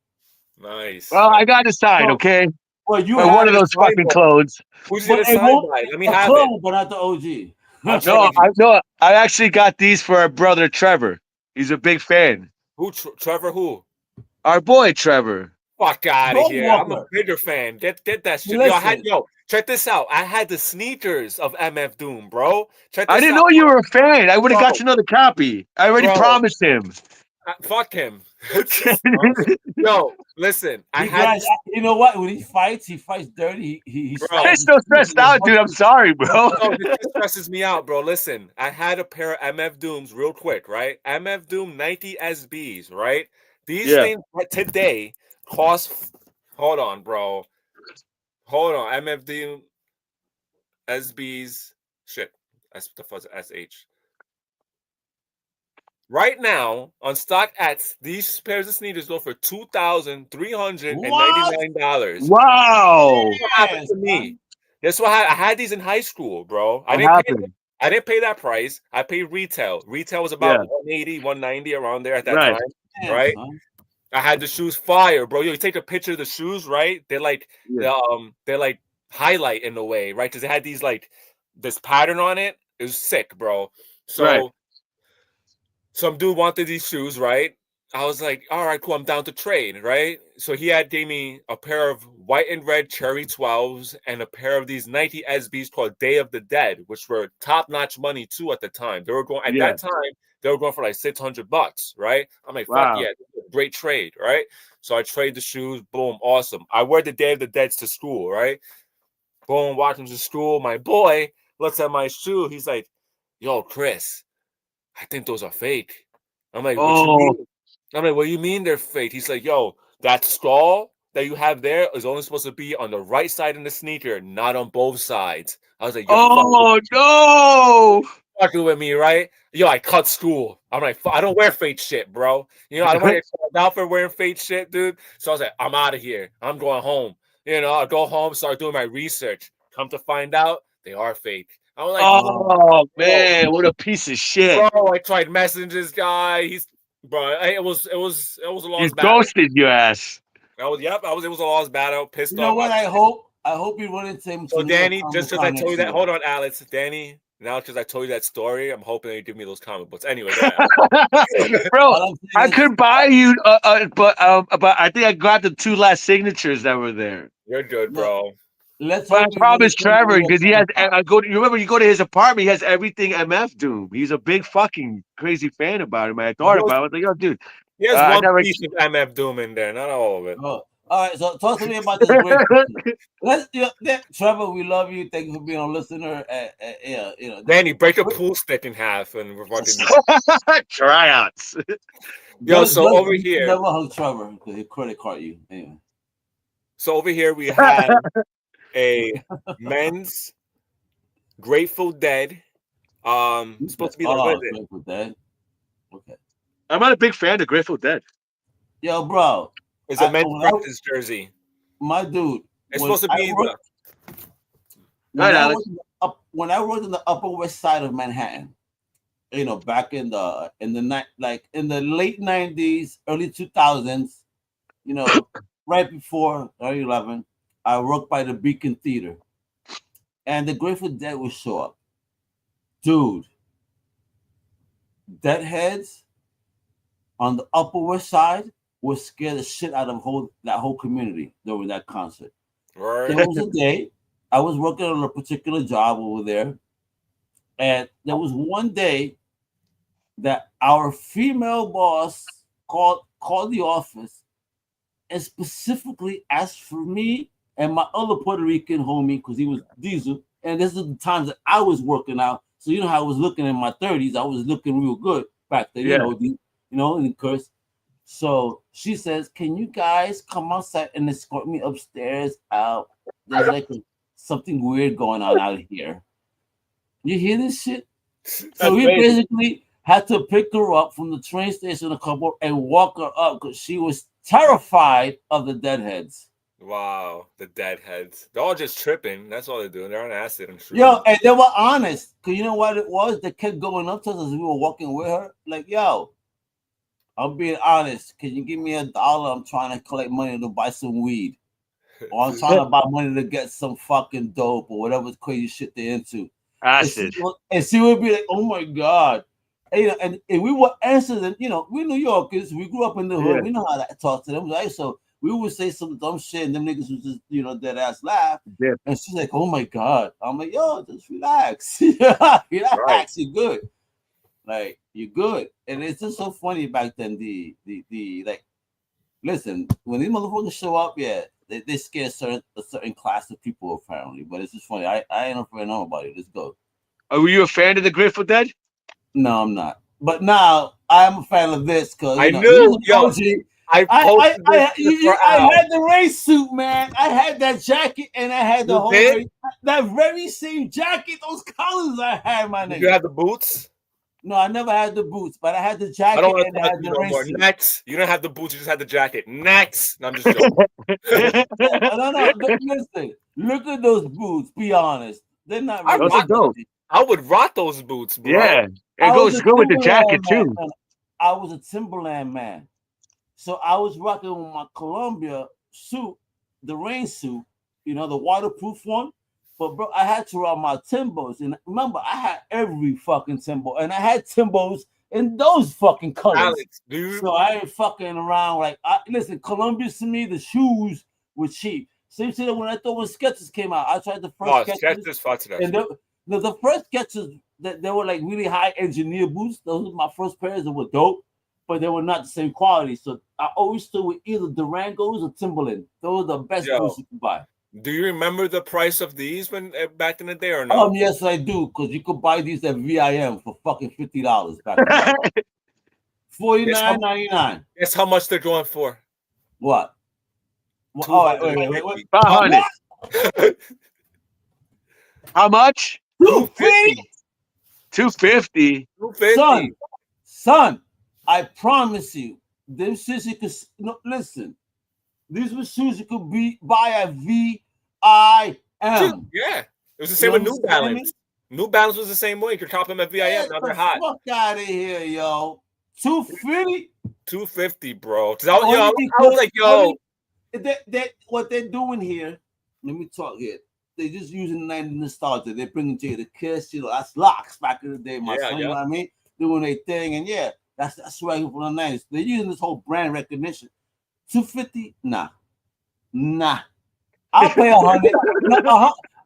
Nice. Well, I got to decide, So, okay? well, you By Who's one had of it those signed fucking by? clones. Who's but it it signed won't by? Let me a have it. clone, but not the OG. I'll check it. No, I actually got these for our brother Trevor. He's a big fan. Who? Trevor? Who? Our boy Trevor. Fuck out of Dog here! I'm a Walker. bigger fan. Get that shit. Listen, Check this out. I had the sneakers of MF Doom, bro. Check I this didn't out, know you were a fan. I would have bro. got you another copy. I already Bro, promised him. fuck him. Yo, listen. I he had grinds. this, You know what? When he fights dirty. He bro. I'm slaps his still face stressed and out, dude. I'm sorry, bro. No, this shit stresses me out, bro. Listen, I had a pair of MF Dooms real quick, right? MF Doom 90 SBs, right? These Yeah. things today cost. Hold on, bro. Hold on. MF Doom SBs. Shit. That's the fuzz SH. Right now on StockX, these pairs of sneakers go for what? $2,399. Wow. What happened Yes, to me? man. That's what I had these in high school, bro. What happened? I didn't pay that price. I paid retail. Retail was Yeah. about 180, 190 around there at that Right. time, Damn, right? son. I had the shoes fire, bro. Yo, you take a picture of the shoes, right? Yeah. They're like highlight in a way, right? Because they had these like this pattern on it. It was sick, bro. Right. So some dude wanted these shoes, right? I was like, all right, cool. I'm down to trade, right? So gave me a pair of white and red cherry 12s and a pair of these Nike SBs called Day of the Dead, which were top-notch money too at the time. They were going at Yeah. that time, they were going for like $600, right? I'm like, fuck Wow. yeah, great trade, right? So I trade the shoes, boom, awesome. I wear the Day of the Deads to school, right? Boom, walking to school. My boy looks at my shoe. He's like, yo, Chris, I think those are fake. I'm like, what you Oh. mean? I'm like, what do you mean they're fake? He's like, yo, that skull that you have there is only supposed to be on the right side in the sneaker, not on both sides. I was like, you're Oh no. fucking with me, right? Yo, I cut school. I'm like, I don't wear fake shit, bro. You know, I don't want to get called out for wearing fake shit, dude. So I was like, I'm out of here. I'm going home. You know, I go home, start doing my research. Come to find out, they are fake. I'm like, Oh man, what a piece of shit. bro, I tried messaging this guy. It was a You lost battle. ghosted your ass. It was a lost battle. Pissed You know off. what? I hope you run into him. So Some little Danny, just because I Comic-Con told you next that, year. hold on, Alex, Danny. Now because I told you that story, I'm hoping they give me those comic books. Anyway, go ahead. Bro, All I'm I saying is, could buy you, but I think I got the two last signatures that were there. You're good, look, bro. let's But I hope you run promised into him Trevor at because he has. Comic-Con. You remember you go to his apartment, he has everything MF Doom. He's a big fucking crazy fan about him. I thought about it. I was like, yo, dude, He has I one never. piece of MF Doom in there, not all of it. Oh, All right, so talk to me about this great. Let's, Trevor, we love you. Thank you for being a listener. Danny, break a pool stick in half and we're fucking tryouts. Yo, so over here, never hung Trevor because he credit card you. Anyway. So over here we have a men's Grateful Dead. Supposed to be like Grateful Dead. Okay. I'm not a big fan of Grateful Dead. Yo, bro. It's a men's breakfast jersey. My dude. It's supposed to be when I worked in the Upper West Side of Manhattan, back in the late 90s, early 2000s, right before 9/11, I worked by the Beacon Theater, and the Grateful Dead would show up. Dude, Deadheads on the Upper West Side would scare the shit out of that whole community during that concert. Right. There was a day I was working on a particular job over there, and there was one day that our female boss called the office and specifically asked for me and my other Puerto Rican homie, because he was Diesel, and this is the times that I was working out. So you know how I was looking in my 30s, I was looking real good back then, in curse. So she says, "Can you guys come outside and escort me upstairs out? There's like something weird going on out here." You hear this shit? So we basically had to pick her up from the train station a couple and walk her up because she was terrified of the Deadheads. Wow, the Deadheads. They're all just tripping. That's all they're doing. They're on acid, I'm sure. Yo, and they were honest. Because you know what it was? They kept going up to us as we were walking with her. Like, yo, I'm being honest. Can you give me $1? I'm trying to collect money to buy some weed. Or I'm trying to buy money to get some fucking dope or whatever crazy shit they're into. Acid. And she would be like, "Oh my God." And we would answer them, we're New Yorkers. We grew up in the hood. Yeah. We know how to talk to them, right? So we would say some dumb shit, and them niggas would just, dead ass laugh. Yeah. And she's like, "Oh my God." I'm like, "Yo, just relax. Relax. Right. You're good. Like, you're good." And it's just so funny back then. The like, listen, when these motherfuckers show up, yeah, they scare a certain class of people apparently. But it's just funny. I ain't afraid of nobody. Let's go. Were you a fan of the Grateful Dead? No, I'm not. But now I'm a fan of this because I knew. Yo, I had the race suit, man. I had that jacket, and I had the that very same jacket. Those colors I had, my nigga. Did you have the boots? No, I never had the boots, but I had the jacket. I don't want to talk to you no more. Next, you don't have the boots. You just had the jacket. Next, no, I'm just joking. No. Listen, look at those boots. Be honest, they're not. Those are dope. I would rock those boots, bro. Yeah, it goes good with the jacket too. I was a Timberland man, so I was rocking with my Columbia suit, the rain suit, the waterproof one. But bro, I had to rock my Timbos, and remember, I had every fucking Timbo, and I had Timbos in those fucking colors. Alex, dude. So I ain't fucking around. Like, listen, Columbia to me, the shoes were cheap. Same thing when Skechers came out. I tried the first Skechers, and the first Skechers that they were like really high engineer boots. Those were my first pairs that were dope, but they were not the same quality. So I always stood with either Durangos or Timberland. Those are the best boots you can buy. Do you remember the price of these when back in the day or no? Yes, I do, because you could buy these at VIM for fucking $50 back then. $49.99. Guess how much they're going for? What? Wait. 500. How much? $250. $250. Son, I promise you, them shits you could listen. These were shoes you could buy at VIM. Yeah, it was the same with New Balance. New Balance was the same way. You could cop them at VIM. Now they're hot. Fuck out of here, yo. $250. $250, bro. I was like, yo. What they're doing here? Let me talk here. They're just using the nostalgia. They're bringing to you the Kiss, that's Locks back in the day, my son. You know what I mean? Doing their thing, and yeah, that's swag from the 90s. They're using this whole brand recognition. $250? Nah. I'll pay $100.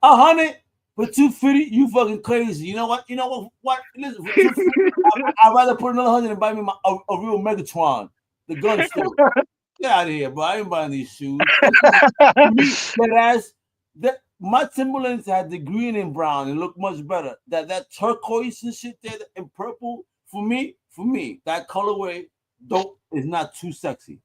$100 for $250? You fucking crazy. You know what? Listen, I'd rather put another $100 and buy me a real Megatron, the gun store. Get out of here, bro. I ain't buying these shoes. That my Timberlands had the green and brown and look much better. That turquoise and shit there and purple for me, that colorway is not too sexy.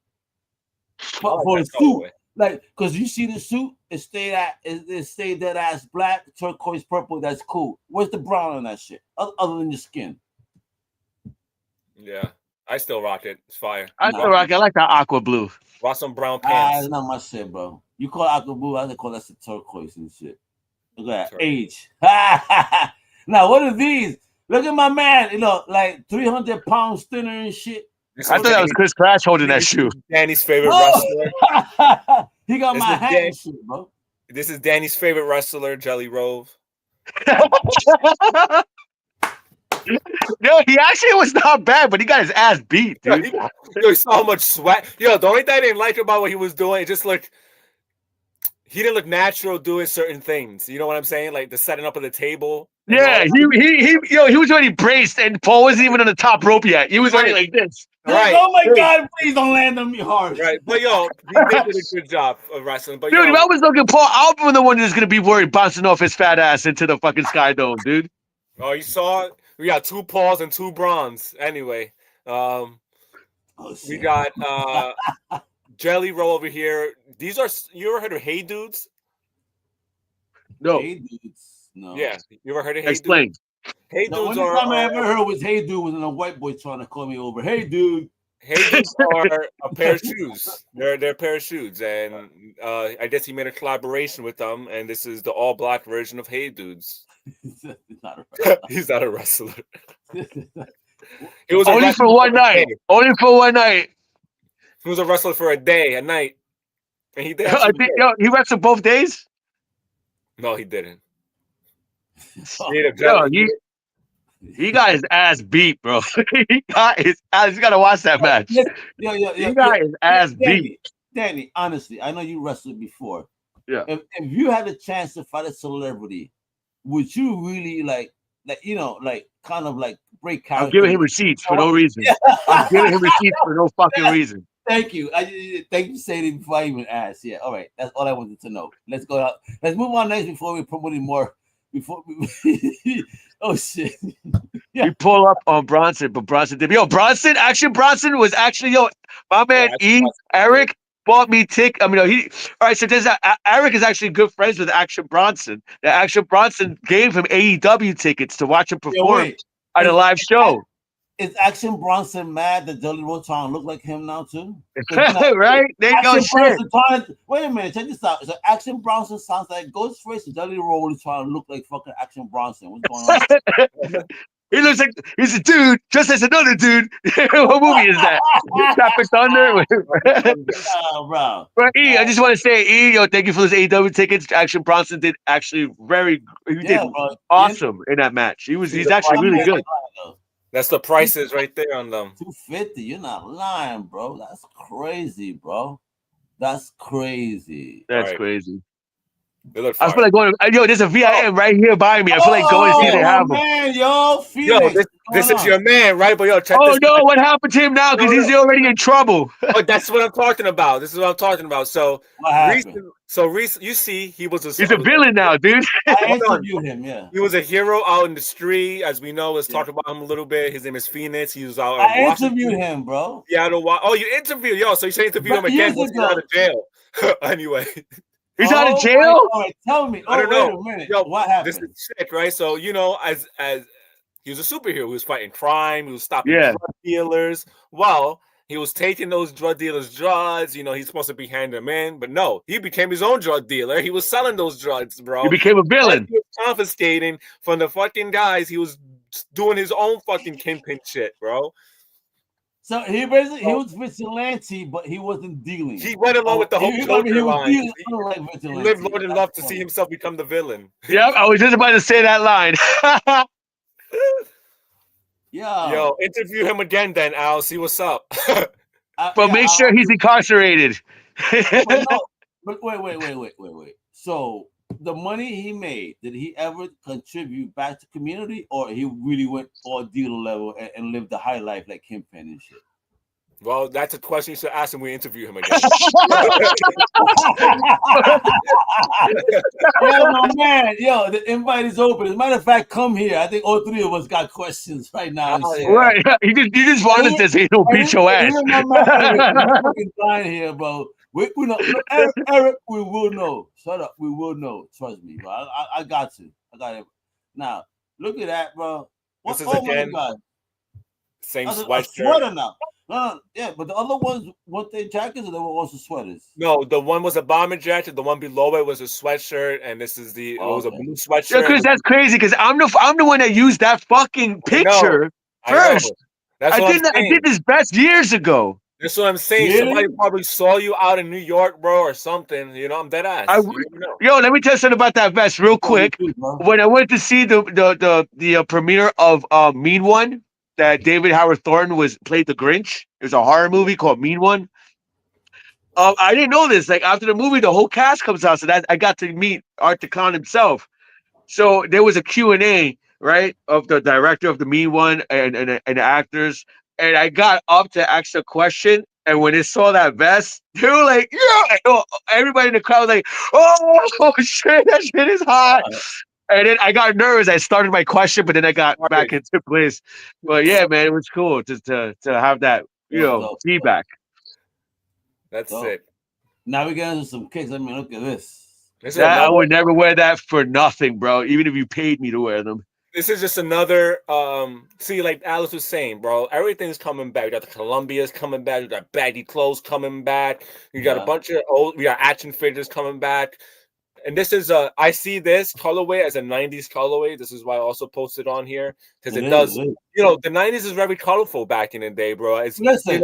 For the suit, like, because you see the suit, it stayed that ass black, turquoise, purple. That's cool. Where's the brown on that shit? Other than your skin. Yeah, I still rock it. It's fire. I still rock it. I like that aqua blue. Rock some brown pants. That's not my shit, bro. You call it aqua blue, I call that turquoise and shit. Look at that age. Now, what are these? Look at my man, like 300 pounds thinner and shit. I thought that was Chris Crash holding that shoe. Danny's favorite wrestler. He got my hand shit, bro. This is Danny's favorite wrestler, Jelly Rove. Yo, he actually was not bad, but he got his ass beat, dude. He saw how much sweat. Yo, the only thing I didn't like about what he was doing, it just looked. He didn't look natural doing certain things. You know what I'm saying? Like the setting up of the table. Yeah, he was already braced, and Paul wasn't even on the top rope yet. He was already like this. Right. Oh my God! Please don't land on me hard. Right, but yo, he did a good job of wrestling. But dude, if I was looking Paul, I'll be the one that's gonna be worried bouncing off his fat ass into the fucking Sky Dome, dude. Oh, you saw it? We got 2 Pauls and 2 Bronze. Anyway, we got Jelly Roll over here. These are, you ever heard of Hey Dudes? No. Hey Dudes. No. Yeah, you ever heard of Hey Explain. Dudes? Hey Dudes the only time I ever heard was Hey Dude was a white boy trying to call me over. Hey Dude. Hey Dudes are a pair of shoes. They're a pair of shoes, and I guess he made a collaboration with them, and this is the all black version of Hey Dudes. He's not a wrestler. He was only for one night. Only for one night. He was a wrestler for a night, and he did. I think he wrestled both days. No, he didn't. He got his ass beat, bro. He got his ass. You gotta watch that match. He got his ass beat. Danny, honestly, I know you wrestled before. Yeah. If you had a chance to fight a celebrity, would you really kind of break character? I'm giving him receipts for no reason. I'm giving him receipts for no fucking reason. Thank you. Thank you for saying it before I even asked. Yeah, all right. That's all I wanted to know. Let's go out. Let's move on next before we promote any more. Oh shit. Yeah. We pull up on Bronson, but Bronson did. Action Bronson was actually my man Eric bought me tick. All right. So there's Eric is actually good friends with Action Bronson. The Action Bronson gave him AEW tickets to watch him perform at a live show. Is Action Bronson mad that Jelly Roll trying to look like him now too? Right? They go shit. Wait a minute, check this out. So Action Bronson sounds like Ghostface, and Jelly Roll is trying to look like fucking Action Bronson. What's going on? He looks like he's a dude, just as another dude. What movie is that? Tropic Thunder. Bro. But I just want to say, thank you for those AEW tickets. Action Bronson did actually did awesome in that match. He's actually really good. That's the prices right there on them. $250. You're not lying, bro. That's crazy, bro. That's crazy. That's crazy. I feel like going. There's a VIM right here by me. I feel like going to see they have him. This is your man, right? But check this. No, what happened to him now? Because he's already in trouble. Oh, that's what I'm talking about. This is what I'm talking about. So, you see, he's a villain now, dude. I interviewed him. Yeah, he was a hero out in the street, as we know. Let's talk about him a little bit. His name is Phoenix. He was out. I interviewed him, bro. Yeah, you interviewed, So you should interview him again? He's out of jail. Anyway. He's out of jail? All right, tell me. I don't know. Wait a minute. What happened? This is sick, right? So, as he was a superhero, he was fighting crime, he was stopping drug dealers. Well, he was taking those drug dealers' drugs. He's supposed to be handing them in, but no, he became his own drug dealer. He was selling those drugs, bro. He became a villain. He was confiscating from the fucking guys. He was doing his own fucking kingpin shit, bro. So he was vigilante, but he wasn't dealing. He went along with the whole Joker line. He lived long enough to see himself become the villain. Yep, I was just about to say that line. Yo, interview him again then, Al. See what's up. But make sure he's incarcerated. But wait. So the money he made, did he ever contribute back to community, or he really went all dealer level and lived the high life like Kingpin and shit? Well, that's a question you should ask him when we interview him again. Yo, my man. Yo, the invite is open. As a matter of fact, come here. I think all three of us got questions right now. And shit. Yeah. Right. You just wanted to say he'll beat your ass. My man Eric, he's fucking dying here, bro. We know. Look, Eric, we will know. Shut up. We will know. Trust me, bro. I got you. I got it. Now, look at that, bro. This is again same sweatshirt. Sweater now. No, yeah, but the other ones, weren't they jackets or they were also sweaters? No, the one was a bomber jacket. The one below it was a sweatshirt, and this is it was a blue sweatshirt. Yeah, Chris, that's crazy because I'm the one that used that fucking picture first. I did this best years ago. That's what I'm saying. Really? Somebody probably saw you out in New York, bro, or something. You know, I'm dead ass. Yo, let me tell you something about that vest real quick. When I went to see the premiere of Mean One, that David Howard Thornton played the Grinch. It was a horror movie called Mean One. I didn't know this. Like after the movie, the whole cast comes out, so that I got to meet Art the Clown himself. So there was a Q&A, right, of the director of the Mean One and the actors, and I got up to ask a question, and when they saw that vest, they were like, "Yeah!" Everybody in the crowd was like, "Oh shit, that shit is hot!" And then I got nervous. I started my question, but then I got back into place. But yeah, man, it was cool to have that, feedback. That's it. Now we get into some kicks. I mean, look at this. I would never wear that for nothing, bro. Even if you paid me to wear them. This is just another. See, like Alice was saying, bro, everything's coming back. You got the Columbia's coming back. You got baggy clothes coming back. You got a bunch of we got action figures coming back. And this is I see this colorway as a 90s colorway. This is why I also posted on here because it does. The 90s is very colorful back in the day, bro. Listen,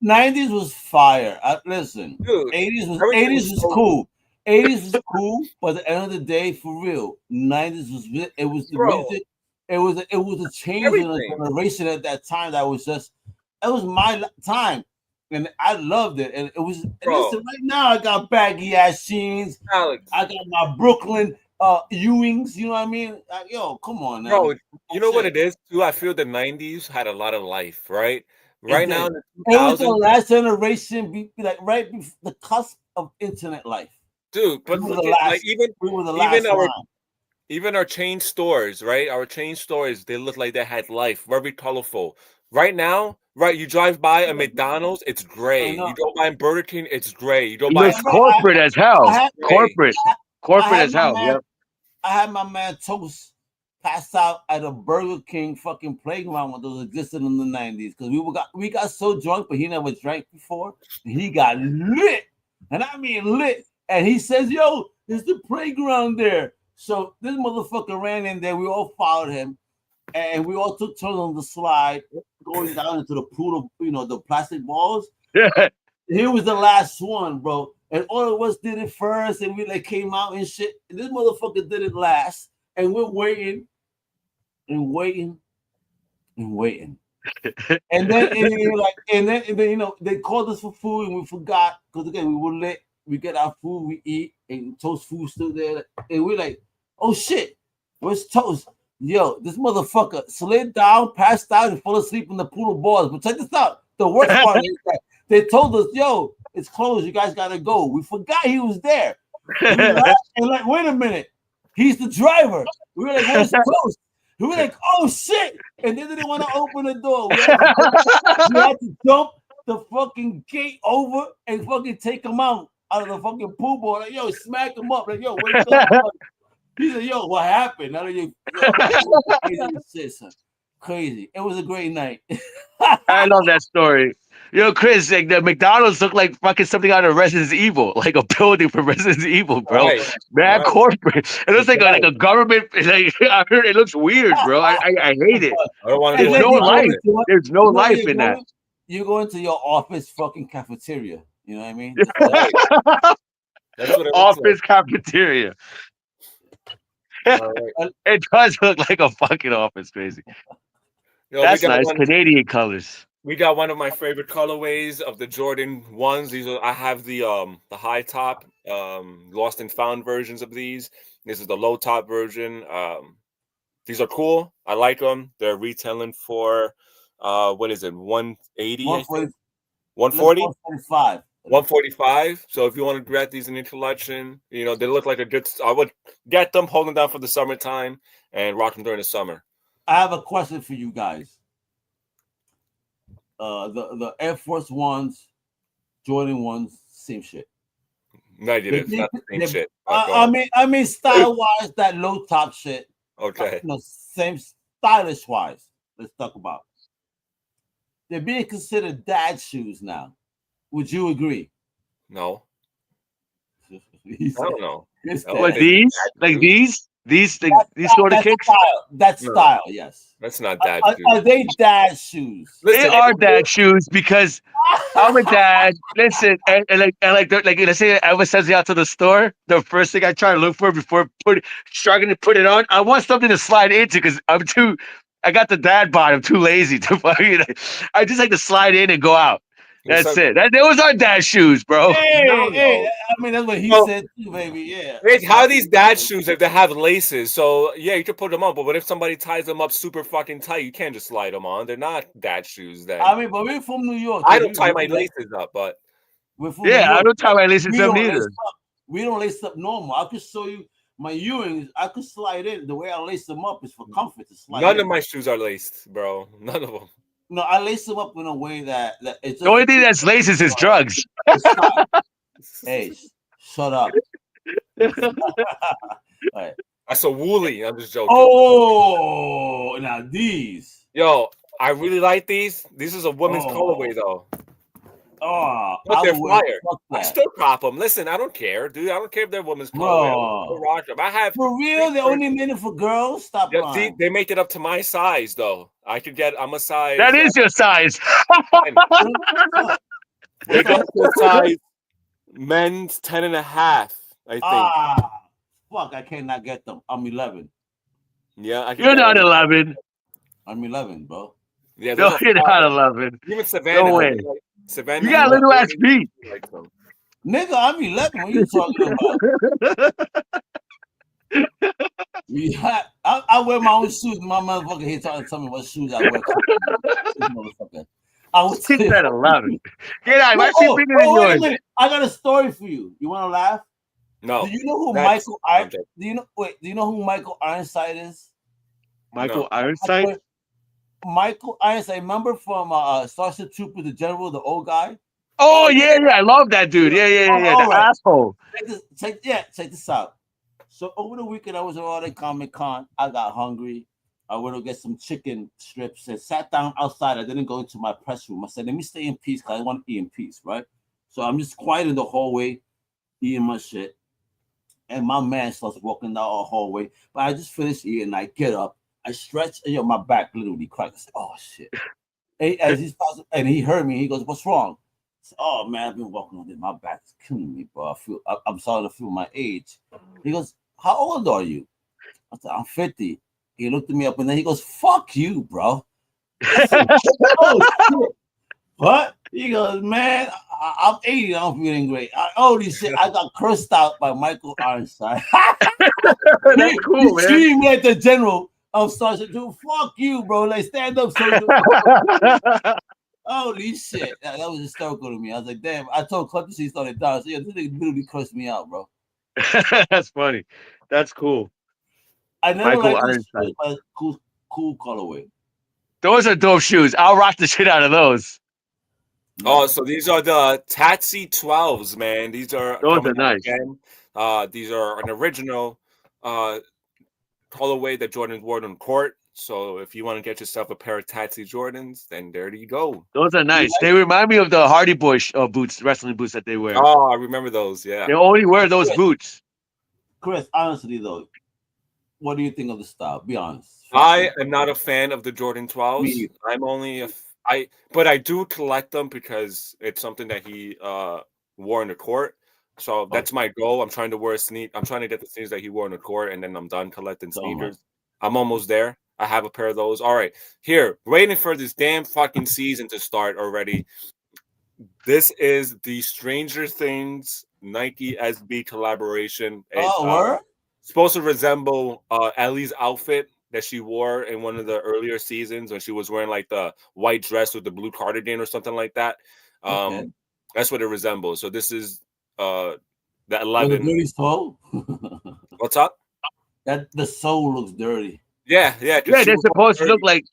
90s was fire. Listen, dude, 80s was cool. 80s was cool, but at the end of the day, for real, 90s was the music. It was a change in the generation at that time. It was my time. And I loved it. And it was listen, right now I got baggy ass jeans. Alex. I got my Brooklyn Ewings, you know what I mean? Yo, come on now. Bro, you know what it is too? I feel the 90s had a lot of life, right? Right now, it was the last generation, like right before the cusp of internet life. Dude, but look at, like even our chain stores, right? Our chain stores, they look like they had life, very colorful. Right now, right? You drive by a McDonald's, it's gray. You go by Burger King, it's gray. You go by corporate as hell. Corporate as hell. Yep. I had my man Toast pass out at a Burger King fucking playground when those existed in the 90s because we got so drunk, but he never drank before. And he got lit, and I mean lit. And he says, "Yo, there's the playground there." So this motherfucker ran in there. We all followed him. And we all took turns on the slide, going down into the pool of, the plastic balls. Yeah. He was the last one, bro. And all of us did it first, and we came out and shit. And this motherfucker did it last. And we're waiting and waiting and waiting. and then they called us for food and we forgot because again we were lit. We get our food, we eat, and Toast food still there. And we're like, oh shit, where's Toast? Yo, this motherfucker slid down, passed out, and fell asleep in the pool of balls. But check this out. The worst part is that they told us, yo, it's closed. You guys got to go. We forgot he was there. And wait a minute. He's the driver. We were like, where's Toast? We were like, oh, shit. And they didn't want to open the door. We had to jump the fucking gate over and fucking take him out of the fucking pool ball. Like, yo, smack him up. Like, yo, wake up. He said, yo, what happened? Crazy. It was a great night. I love that story. Yo, Chris, like the McDonald's looked like fucking something out of Resident Evil, like a building from Resident Evil, bro. Right. Mad corporate. It looks like a government. Like, I heard it looks weird, bro. I hate it. I don't want to There's no life. There's no life in that. You go into your office fucking cafeteria. You know what I mean? That's what it office cafeteria. It does look like a fucking office, crazy. That's nice. Canadian colors. We got one of my favorite colorways of the Jordan 1s. These are I have the high top, lost and found versions of these. This is the low top version. These are cool. I like them. They're retailing for what is it, 180? 140? 145. 145. So if you want to get these in your collection, they look like a good. I would get them, hold them down for the summertime, and rock them during the summer. I have a question for you guys. The Air Force Ones, Jordan ones, same shit. Negative. Not the same shit. I mean, style wise, that low top shit. Okay. Same stylish wise. Let's talk about. They're being considered dad shoes now. Would you agree? No. I don't know. What, these? Like these? These sort of kicks? That's style, yes. That's not dad shoes. Are they dad shoes? They are dad shoes because I'm a dad. Listen, and let's say I was sending out to the store. The first thing I try to look for before struggling to put it on, I want something to slide into because I got the dad bod. I'm too lazy to fucking. I just like to slide in and go out. That's it. Those are dad shoes, bro. Hey, I mean, that's what he said too, baby. Yeah. How are these dad shoes if they have laces? So, yeah, you can put them on. But what if somebody ties them up super fucking tight? You can't just slide them on. They're not dad shoes then. I mean, but we're from New York. I don't tie my laces up, but. We're from New York. I don't tie my laces up either. We don't lace up normal. I could show you my Ewings. I could slide in. The way I lace them up is for comfort to slide None of my shoes are laced, bro. None of them. No, I lace them up in a way that it's the only thing that's laces is drugs. Hey, shut up. Right. That's a woolly. I'm just joking. Oh, now these. Yo, I really like these. This is a woman's colorway, though. Oh, but they're fire. I still crop them. Listen, I don't care, dude. I don't care if they're women's colorway. Rock them. I have for real. They only made it for girls. Stop lying. They make it up to my size, though. I'm a size. That is your size. They go to size men's 10.5. I think. Fuck! I cannot get them. I'm 11. Yeah, you're not 11. I'm 11, bro. Yeah, no, you're not 11. Even Savannah. No way. Savannah. You got a little ass feet. Nigga, I'm 11. What are you talking about? Yeah, I wear my own shoes. My motherfucker here trying to tell me what shoes I wear. This motherfucker. I was at 11. Get out. Why she bigger than yours? I got a story for you. You want to laugh? No. Do you know who Michael? Do you know who Michael Ironside is? Michael Ironside. Michael Ironside. Remember from Starship Troopers, the general, the old guy? Oh yeah. I love that dude. Yeah. The asshole. Check this out. So over the weekend, I was at Comic-Con. I got hungry. I went to get some chicken strips and sat down outside. I didn't go into my press room. I said, let me stay in peace because I want to eat in peace, right? So I'm just quiet in the hallway, eating my shit. And my man starts walking down our hallway. But I just finished eating. I get up. I stretch. And my back literally cracked. I said, oh, shit. And he heard me. He goes, what's wrong? I said, oh, man, I've been walking on this. My back is killing me, bro. I'm starting to feel my age. He goes, how old are you? I said, I'm 50. He looked at me up and then he goes, fuck you, bro. I said, oh, shit. What? He goes, man, I'm 80. I'm feeling great. Holy shit, I got cursed out by Michael Ironside. That's cool, man. He me at the general of Sergeant Dude. Fuck you, bro. Like, stand up, Sergeant. Holy shit. That was hysterical to me. I was like, damn. I told Clutch he started down. So, yeah, this nigga literally cursed me out, bro. That's funny. That's cool. I never liked cool colorway. Those are dope shoes. I'll rock the shit out of those. Oh, so these are the Tatsy 12s, man. These are nice. Again. These are an original colorway that Jordan wore on court. So if you want to get yourself a pair of Tatsy Jordans, then there you go. Those are nice. They remind me of the Hardy Boy boots, wrestling boots that they wear. Oh, I remember those. Yeah, they only wear those boots. Chris, honestly though, what do you think of the style? Be honest. I am not a fan of the Jordan 12s. I'm only but I do collect them because it's something that he wore in the court. So that's my goal. I'm trying to wear I'm trying to get the sneakers that he wore in the court, and then I'm done collecting sneakers. I'm almost there. I have a pair of those. All right, here, waiting for this damn fucking season to start already. This is the Stranger Things Nike SB collaboration. It's, word? Supposed to resemble Ellie's outfit that she wore in one of the earlier seasons when she was wearing like the white dress with the blue cardigan or something like that. Okay. That's what it resembles. So this is the With 11. a dirty soul. What's up? That the soul looks dirty. Yeah. Yeah, Because they're supposed to look like.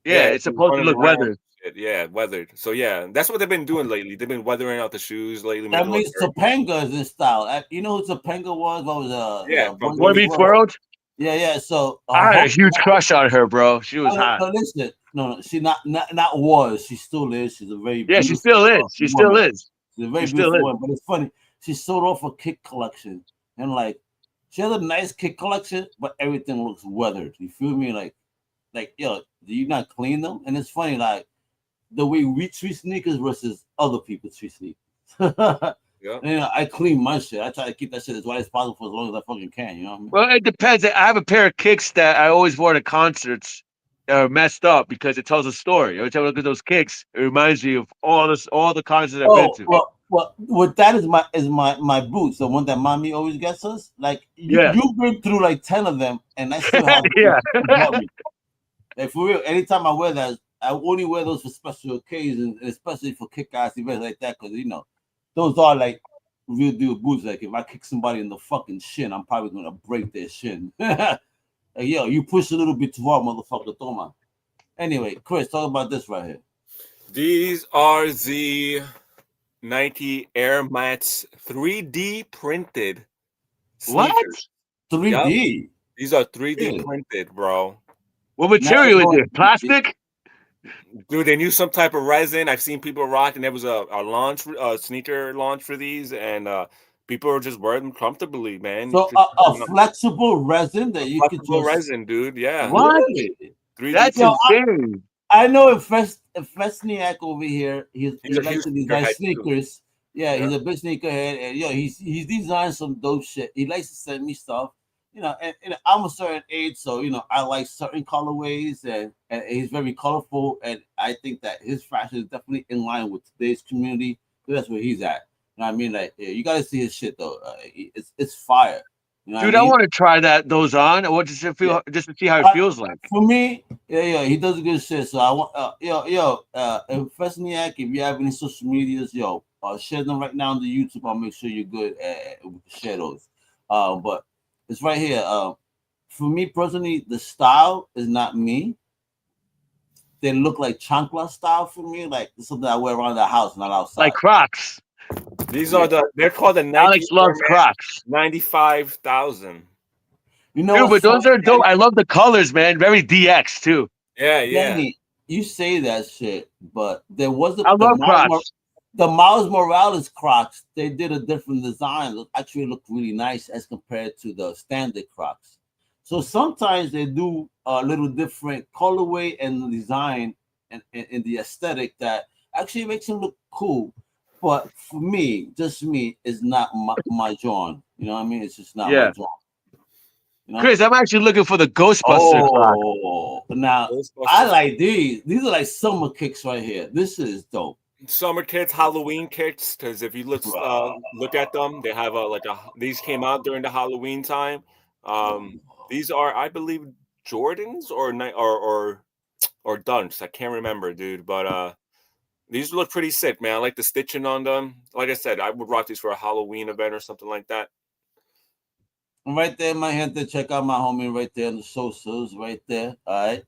Yeah, yeah, it's she's supposed to running look around. weathered. Yeah, weathered. So yeah, that's what they've been doing lately. They've been weathering out the shoes lately, That making it look means dirty. Topanga is in style. You know who Topanga was? What was Yeah, from Boy Meets World. Yeah. So I had a huge crush on her, bro. She was hot. no, listen, no. She not was. She still is. She's a very Yeah, she beautiful still is. She still woman. is. She's a very She still beautiful is. woman. But it's funny. She sold off a kick collection, and like she has a nice kick collection, but everything looks weathered. You feel me? Like yo, do you not clean them? And it's funny, like the way we treat sneakers versus other people treat sneakers. Yeah. And, I clean my shit. I try to keep that shit as white as possible for as long as I fucking can. You know what I mean? Well, it depends. I have a pair of kicks that I always wore to concerts that are messed up because it tells a story. Every time I look at those kicks, it reminds me of all the concerts I've been Oh to. well, what that is my boots, the one that mommy always gets us. Like Yeah. you've been through like 10 of them, and I still have Yeah. you bought me. Like for real, anytime I wear that, I only wear those for special occasions, especially for kick-ass events like that, because those are like real deal boots. Like if I kick somebody in the fucking shin, I'm probably gonna break their shin. Like, yo, you push a little bit too hard, motherfucker, Toma. Anyway, Chris, talk about this right here. These are the Nike Air Max 3D printed What? sneakers. 3D. Yep. These are 3D Really? printed, bro. What material is it? Plastic? Dude, they use some type of resin. I've seen people rock, and there was a launch, sneaker launch for these, and people are just wearing them comfortably, man. So a flexible resin that you could flexible just resin, dude. Yeah. What? really? 3D. That's insane. I know if Fesniak over here, he He's a likes huge to design sneakerhead, too. sneakers. Yeah, Yeah. he's a big sneakerhead, and he's designed some dope shit. He likes to send me stuff, and I'm a certain age, so I like certain colorways, and he's very colorful, and I think that his fashion is definitely in line with today's community. So that's where he's at. You know what I mean? Like, yeah, you gotta see his shit though. It's fire. You know Dude, what I I mean? want to try those on. I want to feel just to see how it feels like. For me, yeah, he does a good shit. So I want, and Fesniak, if you have any social medias, share them right now on the YouTube. I'll make sure you're good at share those. But it's right here. For me personally, the style is not me. They look like chancla style for me, like something I wear around the house, not outside. Like Crocs. These are they're called the Nike Alex loves Crocs. 95,000. You know, dude, but those are dope. I love the colors, man. Very DX too. Yeah. Danny, you say that shit, but there was I love Crocs. The Miles Morales Crocs. They did a different design. It actually looked really nice as compared to the standard Crocs. So sometimes they do a little different colorway and design and in the aesthetic that actually makes them look cool. But for me, just me, is not my genre. You know what I mean? It's just not my genre. Chris, I'm actually looking for the Ghostbuster Croc. Now I like these. These are like summer kicks right here. This is dope. Summer kicks, Halloween kicks. Because if you look at them, they have these came out during the Halloween time. These are, I believe, Jordans or Dunks. I can't remember, dude. But these look pretty sick, man. I like the stitching on them. Like I said, I would rock these for a Halloween event or something like that. Right there, my gente. Check out my homie right there in the socials, right there. All right,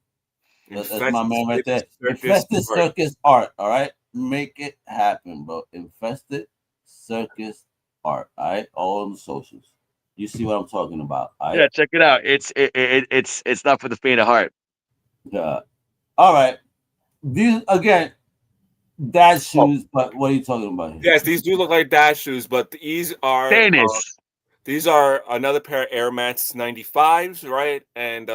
that's my man right there. Infested Circus Art. All right, make it happen, bro. Infested Circus Art. All right, all on the socials. You see what I'm talking about? All right? Yeah, check it out. It's not for the faint of heart. Yeah. All right. These again, dad shoes. But what are you talking about here? Yes, these do look like dad shoes, but these are tennis. These are another pair of Air Max 95s, right? And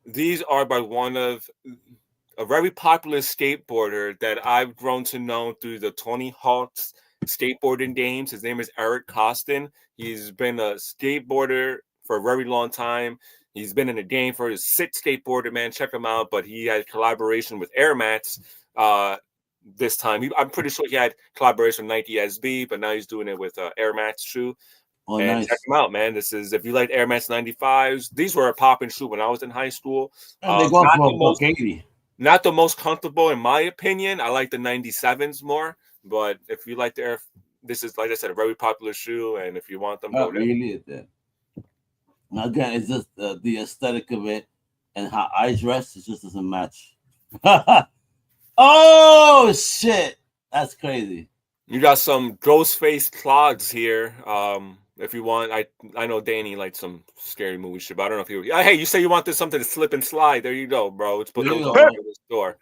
these are by a very popular skateboarder that I've grown to know through the Tony Hawk's skateboarding games. His name is Eric Costin. He's been a skateboarder for a very long time. He's been in the game for his Sit Skateboarder, man. Check him out. But he had collaboration with Air Max this time. I'm pretty sure he had collaboration with Nike SB, but now he's doing it with Air Max shoe. Oh, and nice. check them out, man. This is, if you like Air Max 95s, these were a pop and shoe when I was in high school. And they go for $180. Not the most comfortable, in my opinion. I like the 97s more, but if you like the Air, this is, like I said, a very popular shoe, and if you want them, go there. Really, then. Again, it's just the aesthetic of it and how I dress. It just doesn't match. Oh shit, that's crazy. You got some Ghostface clogs here. If you want, I know Danny likes some scary movie shit, but I don't know if you. Hey, you say you want this something to slip and slide? There you go, bro. Let's put those on the store.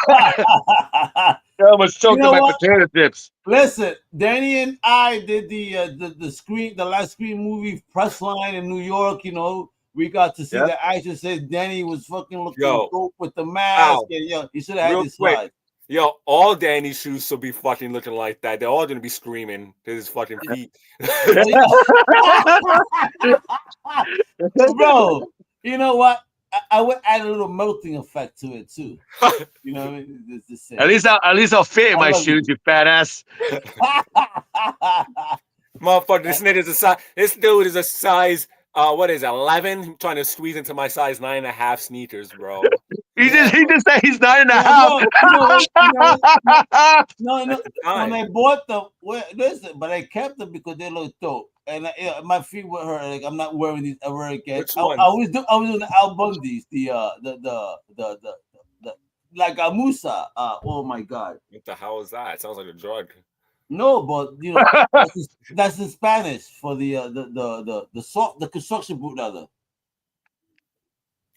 I almost choked on my potato chips. Listen, Danny and I did the last Scream movie press line in New York. You know, we got to see the actor. Said Danny was fucking looking dope with the mask. And, he should have had this slide. Yo, all Danny's shoes will be fucking looking like that. They're all gonna be screaming to his fucking feet. Bro, you know what? I would add a little melting effect to it too. You know, it's the same. At least I'll fit in my shoes, you fat ass. Motherfucker, this dude is a size. What is 11? Trying to squeeze into my size 9.5 sneakers, bro. He just said he's 9.5. No. When I bought them, listen, but I kept them because they look dope, and my feet were hurt. Like, I'm not wearing these ever again. Which one? I was doing the Al Bundys, the like a Musa. Oh my god. What the hell is that? It sounds like a drug. No, but you know that's in Spanish for the construction boot leather.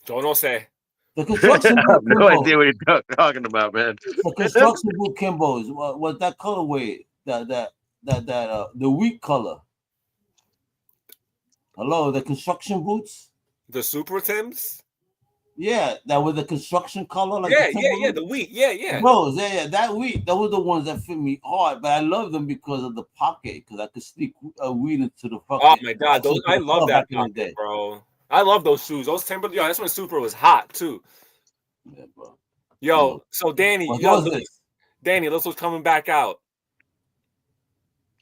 Yo no sé. The construction boot. I have no idea what you're talking about, man. The construction boot Kimbos. What that colorway? The wheat color. Hello, the construction boots. The Super Tims. Yeah, that was the construction color. Like the wheat. Yeah. Bros, that wheat. Those were the ones that fit me hard, but I love them because of the pocket, because I could sneak a wheat into the fucking. Oh my god, I love that pocket, bro. I love those shoes. Those Timberland. Yo, that's when Super was hot too. Yeah, bro. Yo, so Danny, Danny, look what's coming back out.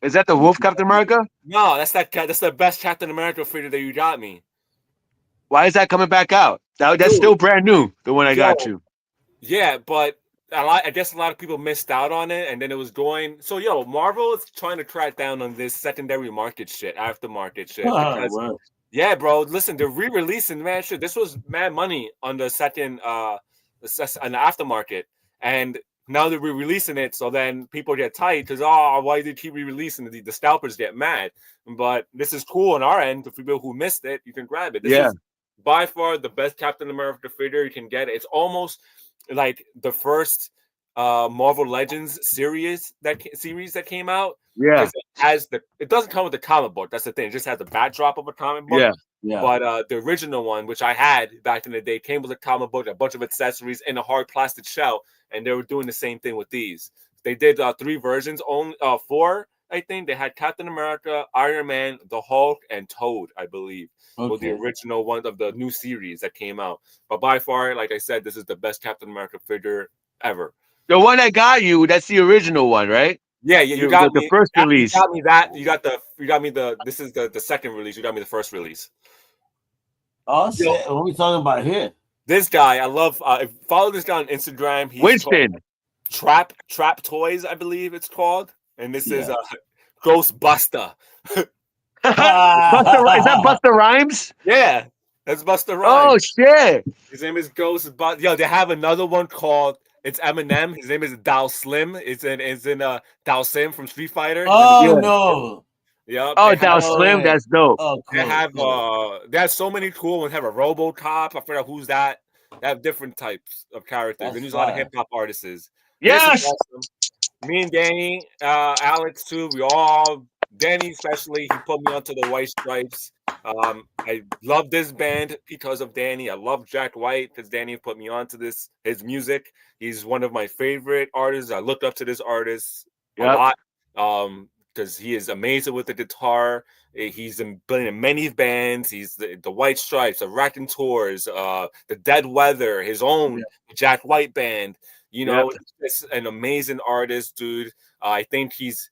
Is that the Wolf Captain America? No, that's the best Captain America figure that you got me. Why is that coming back out? That's still brand new, the one I got you. Yeah, but I guess a lot of people missed out on it, and then it was going. So, Marvel is trying to crack down on this secondary market shit, aftermarket shit. Because, yeah, bro, listen, they're re-releasing mad shit. This was mad money on the second, on the aftermarket, and now they're re-releasing it. So then people get tight because, why do you keep re-releasing it? The scalpers get mad. But this is cool on our end. For people who missed it, you can grab it. This is by far the best Captain America figure you can get. It's almost like the first Marvel Legends series that came out. Yeah, it doesn't come with the comic book. That's the thing. It just has the backdrop of a comic book. Yeah. But the original one, which I had back in the day, came with a comic book, a bunch of accessories, in a hard plastic shell, and they were doing the same thing with these. They did 3 versions, only 4. I think they had Captain America, Iron Man, the Hulk, and Toad, I believe, were the original ones of the new series that came out. But by far, like I said, this is the best Captain America figure ever. The one I got you, that's the original one, right? Yeah, you got me the first release. You got me that. You got me the. This is the second release. You got me the first release. Oh shit! What are we talking about here? This guy, I love. Follow this guy on Instagram. He's Winston. Trap Toys, I believe it's called. And this is Ghostbuster. Is that Busta Rhymes? Yeah, that's Busta Rhymes. Oh shit! His name is Ghostbuster. Yo, they have another one called Eminem. His name is Dal Slim. It's in Dal Sim from Street Fighter. Oh no. Yep. Oh, Dal Slim, that's dope. Oh, cool. They have so many cool ones. They have a RoboCop. I forgot who's that. They have different types of characters. They use a lot of hip hop artists. Yes. Awesome. Me and Danny, Alex too. Danny especially, he put me onto the White Stripes. I love this band because of Danny. I love Jack White because Danny put me onto his music. He's one of my favorite artists. I looked up to this artist a lot because he is amazing with the guitar. He's been in many bands. He's the White Stripes, the Raconteurs, the Dead Weather, his own Jack White band. It's an amazing artist, dude. I think he's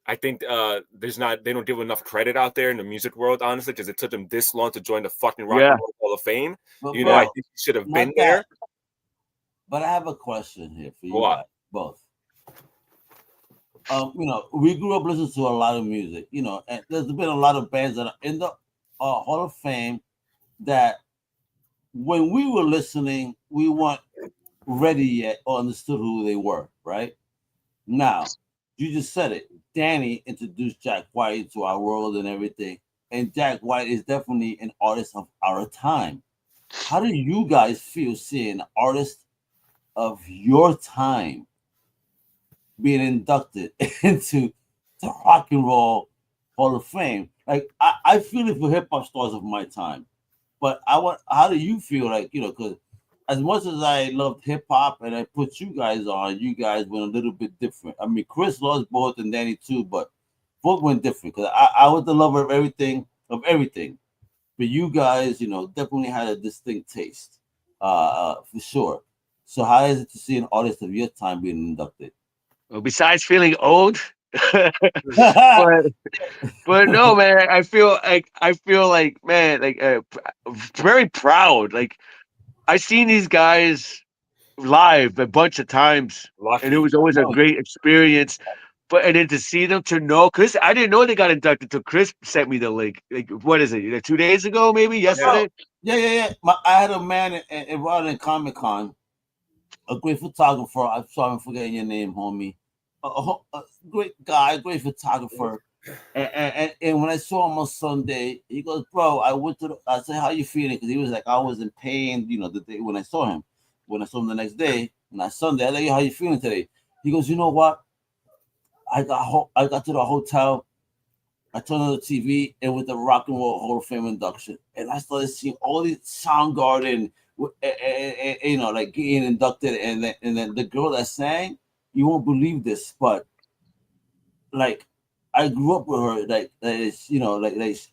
I think they don't give enough credit out there in the music world, honestly, because it took them this long to join the fucking Rock and Roll Hall of Fame. But You know, bro, I think he should have been that, there. But I have a question here for you What? guys, both. We grew up listening to a lot of music, and there's been a lot of bands that are in the Hall of Fame that when we were listening, we weren't ready yet or understood who they were, right? Now, you just said it. Danny introduced Jack White into our world and everything. And Jack White is definitely an artist of our time. How do you guys feel seeing an artist of your time being inducted into the Rock and Roll Hall of Fame? Like, I feel it for hip hop stars of my time. But how do you feel like, because as much as I loved hip hop and I put you guys on, you guys went a little bit different. I mean, Chris loves both and Danny too, but both went different because I was the lover of everything. But you guys, definitely had a distinct taste, for sure. So how is it to see an artist of your time being inducted? Well, besides feeling old, but no, man, I feel like man, like very proud. Like I seen these guys live a bunch of times, and it Lucky. was always a great experience. But and then to see them to know, Chris, I didn't know they got inducted until Chris sent me the link. Like, what is it? Like 2 days ago, maybe yesterday. Yeah. I had a man involved in Comic Con, a great photographer. I'm sorry, I'm forgetting your name, homie. A great guy, great photographer. And when I saw him on Sunday, he goes, "Bro, I said, how you feeling?" Because he was like, I was in pain, the day when I saw him. When I saw him the next day, and that Sunday, I like, "How you feeling today?" He goes, "You know what? I got to the hotel. I turned on the TV, and with the Rock and Roll Hall of Fame induction, and I started seeing all these Soundgarden, like getting inducted, and then the girl that sang, you won't believe this, but like I grew up with her,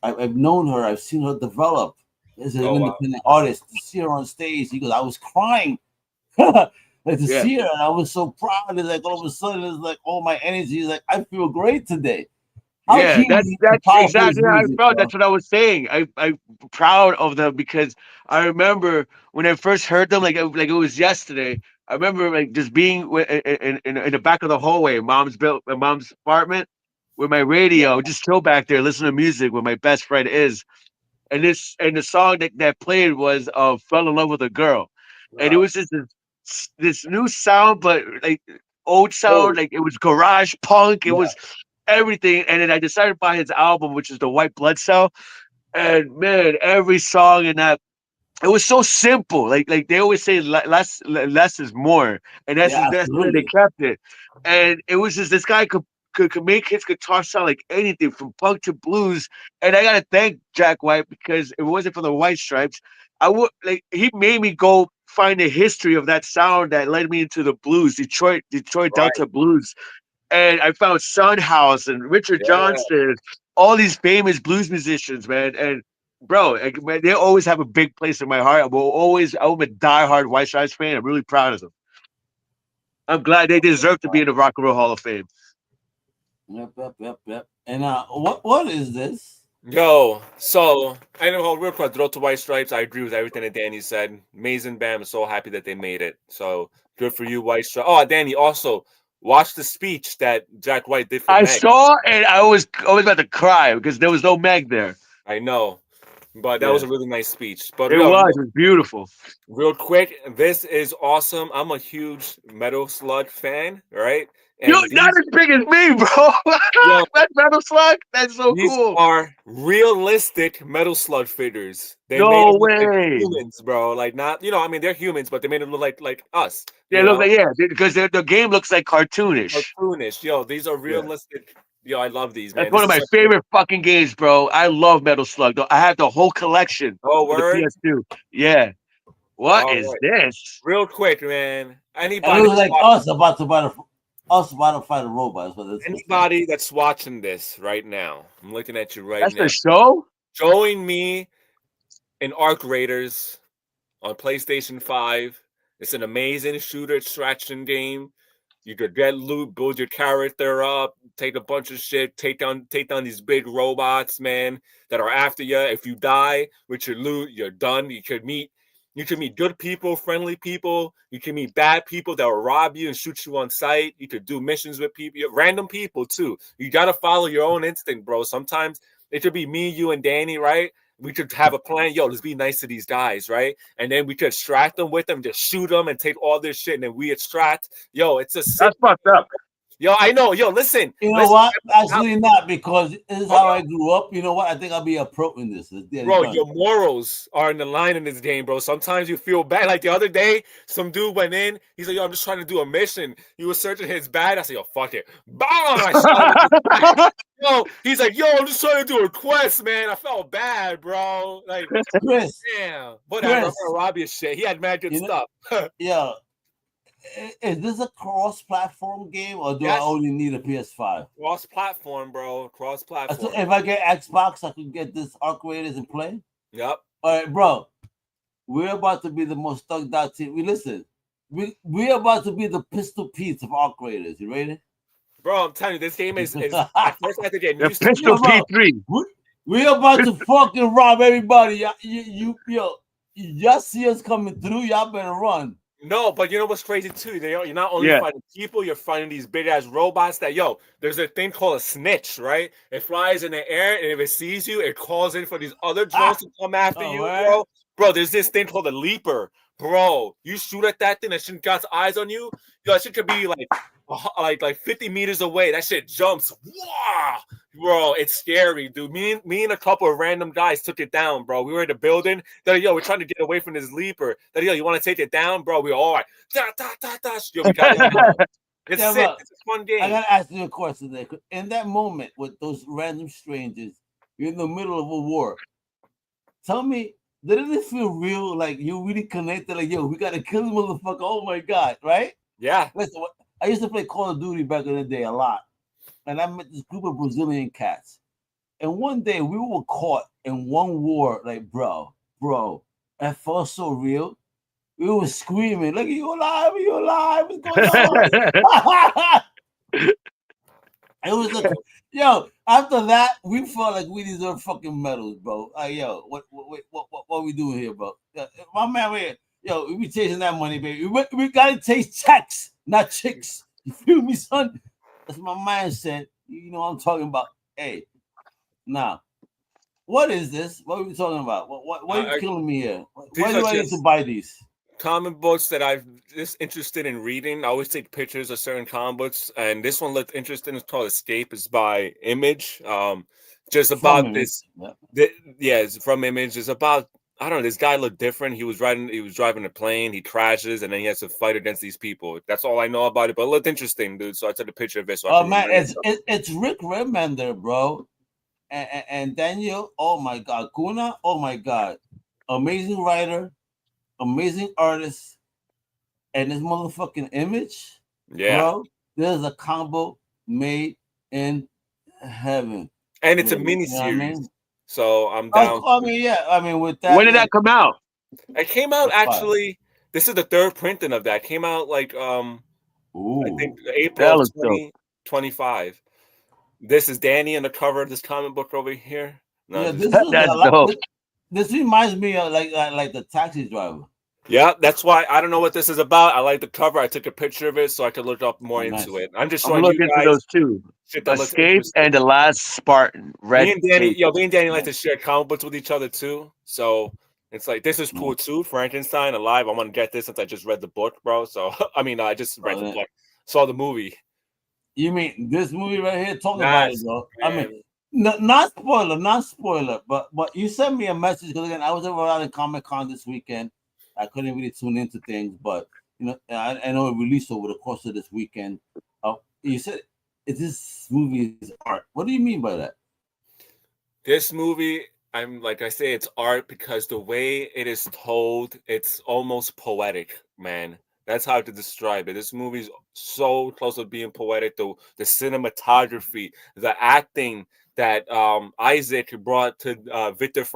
I've known her, I've seen her develop as an independent artist. To see her on stage, because I was crying, like to see her, and I was so proud. It's like all of a sudden, it's like all my energy is like I feel great today. How That's huge and powerful is exactly how I music, felt. bro? That's what I was saying. I'm proud of them because I remember when I first heard them, like it was yesterday. I remember like just being in the back of the hallway, my mom's apartment, with my radio, just chill back there, listen to music where my best friend is, and the song that played was "Fell in Love with a Girl," and it was just this new sound, but like old sound, like it was garage punk. It was everything. And then I decided to buy his album, which is the White Blood Cell. And man, every song in that, it was so simple. Like they always say, less is more, and that's where they Absolutely. kept it. And it was just this guy could make his guitar sound like anything from punk to blues. And I gotta thank Jack White because if it wasn't for the White Stripes, I would like he made me go find the history of that sound that led me into the blues, Detroit Delta blues, and I found Sunhouse and Richard Johnston, all these famous blues musicians, man. And bro, like, man, they always have a big place in my heart. I'm a diehard White Stripes fan. I'm really proud of them. I'm glad they deserve to be in the Rock and Roll Hall of Fame. Yep. And what is this? Yo, so I know real quick, Road to White Stripes. I agree with everything that Danny said. Amazing band. I'm so happy that they made it. So good for you, White Stripes. Oh, Danny, also watch the speech that Jack White did for I Meg. saw, and I was about to cry because there was no Meg there. I know, but that was a really nice speech. But It was beautiful. Real quick, this is awesome. I'm a huge Metal Slug fan, right? You're And not as big as me, bro. That Metal Slug, that's so these cool. are realistic Metal Slug figures. They made No them look like way. humans, bro. Like not, I mean, they're humans, but they made them look like us. They look like because the game looks like cartoonish. Cartoonish. Yo, these are realistic. Yo, I love these, That's man. one This of is my such favorite fucking games, bro. I love Metal Slug. Though I have the whole collection Oh, for the word. PS2. Yeah. What All is right. this? Real quick, man. And it was like us about to fight a robot. Anybody that's watching this right now, I'm looking at you right That's now. the show? Join me in Arc Raiders on PlayStation 5. It's an amazing shooter extraction game. You could get loot, build your character up, take a bunch of shit, take down these big robots, man, that are after you. If you die with your loot, you're done. You can meet good people, friendly people. You can meet bad people that will rob you and shoot you on sight. You could do missions with people, random people too. You gotta follow your own instinct, bro. Sometimes it could be me, you, and Danny, right? We could have a plan. Yo, let's be nice to these guys, right? And then we could extract them with them, just shoot them and take all this shit, and then we extract. Yo, it's a sick. That's fucked up. Yo, I know. Yo, listen. You know what? Actually, not, because this is how I grew up. You know what? I think I'll be a pro in this. Bro, your morals are in the line in this game, bro. Sometimes you feel bad. Like the other day, some dude went in. He's like, yo, I'm just trying to do a mission. He was searching his bag. I said, yo, fuck it. Bam! I shot him. Yo, he's like, yo, I'm just trying to do a quest, man. I felt bad, bro. Like, Chris, damn. Whatever. I'm gonna rob your shit. He had mad good stuff. Yeah. Is this a cross-platform game, or do I only need a PS5? Cross-platform, bro. Cross-platform. So if I get Xbox, I can get this Arc Raiders and play? Yep. All right, bro. We're about to be the most thugged out team. We're about to be the Pistol Pete's of Arc Raiders. You ready? Bro, I'm telling you, this game is at first I have to get used to. Pistol P3. We're about to fucking rob everybody. Y'all see us coming through, y'all better run. No, but you know what's crazy too? You're not only fighting people, you're fighting these big ass robots that, there's a thing called a snitch, right? It flies in the air, and if it sees you, it calls in for these other drones to come after you, bro. Bro, there's this thing called a leaper. Bro, you shoot at that thing, that shit got eyes on you. Yo, that shit could be like 50 meters away. That shit jumps. Wow. Bro, it's scary, dude. Me and a couple of random guys took it down, bro. We were in the building. We're trying to get away from this leaper. You want to take it down, bro? We were all right. Yo, we got it. It's sick. It's a fun game. I gotta ask you a question there. In that moment with those random strangers, you're in the middle of a war. Tell me, didn't it feel real? Like you really connected? Like, yo, we gotta kill this motherfucker. Oh my god, right? Yeah. Listen, I used to play Call of Duty back in the day a lot. And I met this group of Brazilian cats. And one day we were caught in one war, like, bro, it felt so real. We were screaming, like, you alive, what's going on? It was like, after that, we felt like we deserve fucking medals, bro. What we doing here, bro? My man, we be chasing that money, baby. We gotta chase checks, not chicks. You feel me, son? That's my mindset. You know what I'm talking about. Hey, now, what is this? What are we talking about? What are you killing me here? Why do I need to buy these? Comic books that I'm just interested in reading. I always take pictures of certain comic books, and this one looked interesting. It's called Escape. It's by Image. Just about from this. It's from Image. It's about, I don't know, this guy looked different. He was driving a plane, he crashes, and then he has to fight against these people. That's all I know about it, but it looked interesting, dude. So I took a picture of it. So it's Rick Remender, bro. And Daniel, oh my god, Kuna, oh my god. Amazing writer, amazing artist, and this motherfucking Image. Yeah. Bro, there's a combo made in heaven. And it's a mini series. So I'm down. With that. When did that come out? It came out actually. This is the third printing of that. It came out like I think April 2025. This is Danny on the cover of this comic book over here. No, that's dope. This reminds me of like the Taxi Driver. Yeah, that's why I don't know what this is about. I like the cover. I took a picture of it so I could look up more into it. I'm just showing you guys into those two. Escape and The Last Spartan. Me and Danny like to share comic books with each other too. So it's like, this is cool too. Frankenstein Alive. I want to get this since I just read the book, bro. So I just read the book. Saw the movie. You mean this movie right here? Talk about it, bro. Man. Not spoiler. But you sent me a message because again, I was around in Comic-Con this weekend. I couldn't really tune into things, but I know it released over the course of this weekend. You said this movie is art. What do you mean by that? This movie, I say, it's art because the way it is told, it's almost poetic, man. That's how to describe it. This movie's so close to being poetic. The cinematography, the acting that Isaac brought to Victor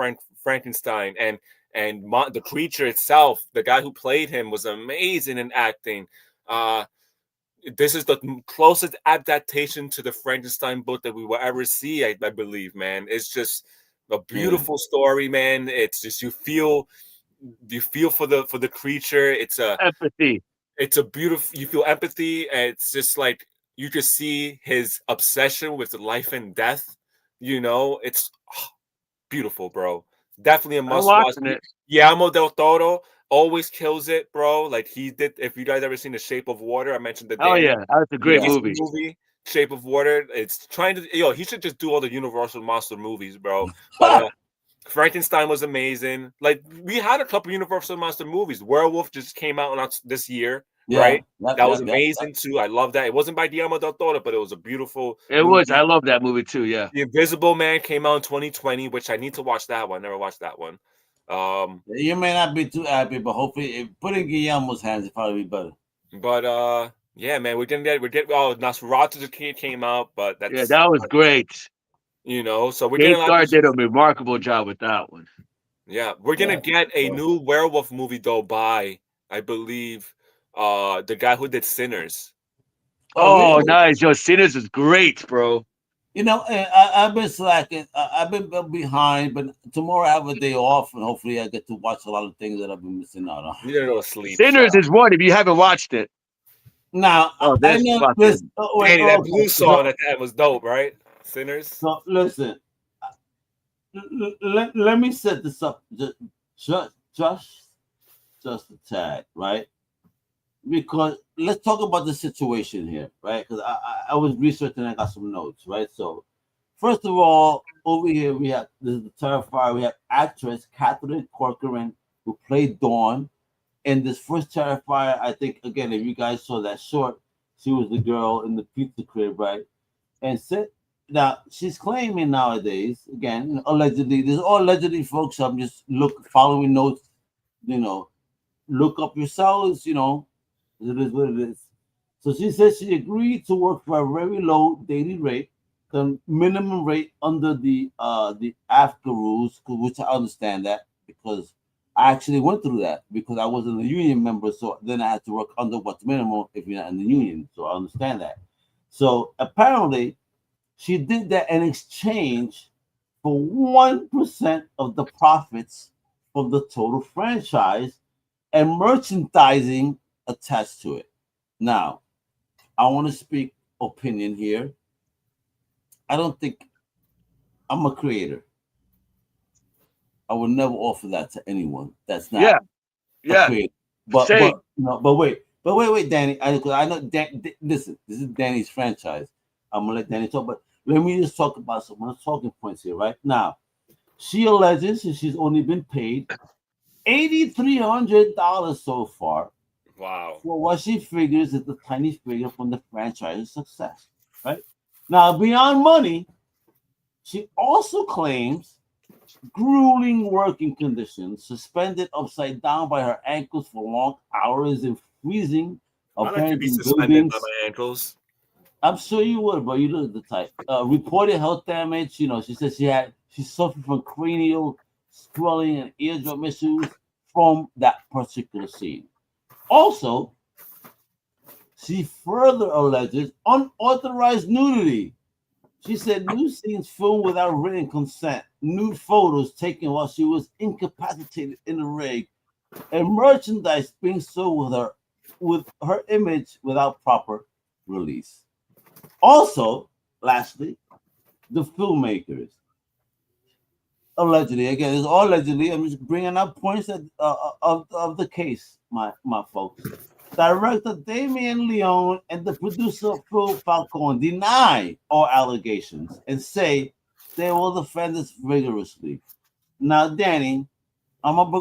Frankenstein, and the creature itself, the guy who played him, was amazing in acting. this is the closest adaptation to the Frankenstein book that we will ever see. I believe, man. It's just a beautiful story, man. It's just you feel for the creature. It's a empathy. It's a beautiful. You feel empathy, and it's just like you just see his obsession with life and death. It's beautiful, bro. Definitely a I'm must watch. watching it. Guillermo del Toro always kills it, bro. Like he did. If you guys ever seen The Shape of Water, I mentioned the Oh Danny. yeah, that's a great movie. Shape of Water. It's trying to. He should just do all the Universal monster movies, bro. But Frankenstein was amazing. Like we had a couple Universal monster movies. Werewolf just came out this year, right? That was amazing too. I love that. It wasn't by Guillermo del Toro, but it was a beautiful. It was. I love that movie too. Yeah. The Invisible Man came out in 2020, which I need to watch that one. Never watched that one. You may not be too happy, but hopefully, if put in Guillermo's hands, it probably be better. But yeah, man, we didn't get. Oh, Nosferatu came out, but that's that was great. So we're Dave getting. Star did a remarkable job with that one. Yeah, we're gonna get a new werewolf movie though by I believe the guy who did Sinners. Oh, really? Nice. Yo, Sinners is great, bro. I've been slacking. I've been behind, but tomorrow I have a day off, and hopefully I get to watch a lot of things that I've been missing out on. You don't go to sleep. Sinners is one if you haven't watched it. Now, I know this. Danny, that blue song at that was dope, right? Sinners. So listen, let me set this up just a tad, right? Because let's talk about the situation here, right? Because I was researching, I got some notes, right? So first of all, over here we have this is the Terrifier. We have actress Catherine Corcoran who played Dawn in this first Terrifier. I think again, if you guys saw that short, she was the girl in the pizza crib, right? And now she's claiming nowadays, again, allegedly, this is all allegedly, folks. I'm just following notes, look up yourselves, it is what it is. So she says she agreed to work for a very low daily rate, the minimum rate under the AFCA rules, which I understand that because I actually went through that because I wasn't a union member. So then I had to work under what's minimum if you're not in the union. So I understand that. So apparently she did that in exchange for 1% of the profits from the total franchise and merchandising attached to it. Now, I want to speak opinion here. I don't think I'm a creator. I would never offer that to anyone. That's not a creator. But wait, Danny. I know. Listen, this is Danny's franchise. I'm gonna let Danny talk, but let me just talk about some of the talking points here. Right now, she alleges she's only been paid $8,300 so far. Wow. For what she figures is the tiny figure from the franchise's success. Right now, beyond money, she also claims grueling working conditions, suspended upside down by her ankles for long hours in freezing abandoned buildings. By my ankles. I'm sure you would, but you look the type. Reported health damage. She said she suffered from cranial swelling and eardrum issues from that particular scene. Also, she further alleges unauthorized nudity. She said nude scenes filmed without written consent, nude photos taken while she was incapacitated in the rig, and merchandise being sold with her image without proper release. Also, lastly, the filmmakers allegedly, again, it's all allegedly. I'm just bringing up points of the case, my folks. Director Damien Leone and the producer Phil Falcone deny all allegations and say they will defend us vigorously. Now, Danny, I'm gonna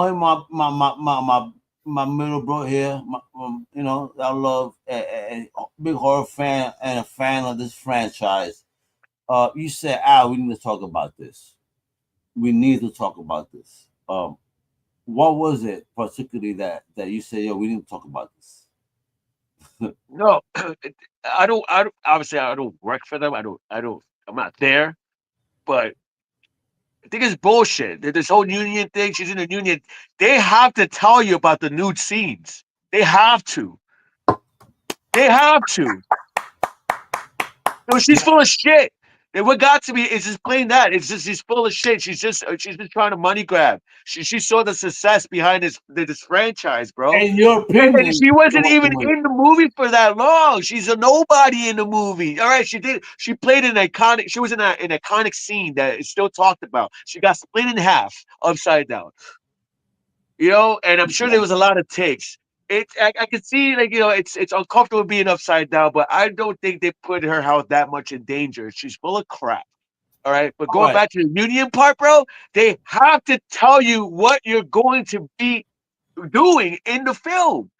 hit my middle bro here. I love a big horror fan and a fan of this franchise. You said, Al, we need to talk about this. We need to talk about this. What was it particularly that you say, yo, we need to talk about this? No, I don't obviously I don't work for them. I'm not there. But I think it's bullshit. This whole union thing, she's in the union. They have to tell you about the nude scenes. They have to. They have to. No, she's full of shit. And what got to me is just plain that. It's just she's full of shit. She's just trying to money grab. She saw the success behind this franchise, bro. In your And opinion, she wasn't even in the movie for that long. She's a nobody in the movie. All right, she did. She played an iconic. She was in an iconic scene that is still talked about. She got split in half, upside down. And I'm sure there was a lot of takes. I can see like it's uncomfortable being upside down, but I don't think they put her health that much in danger. She's full of crap. All right, but all going right. back to the union part, bro, they have to tell you what you're going to be doing in the film.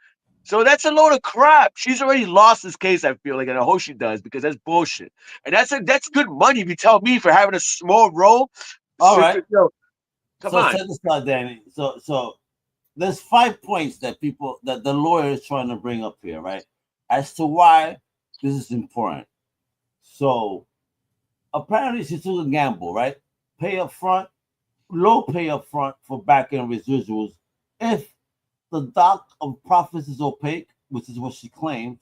So that's a load of crap. She's already lost this case, I feel like, and I hope she does because that's bullshit. And that's good money if you tell me for having a small role. All right. Come So on. check this out, Danny. So there's 5 points that the lawyer is trying to bring up here, right? As to why this is important. So apparently she took a gamble, right? Pay up front, low pay up front for back end residuals. If the doc of profits is opaque, which is what she claims,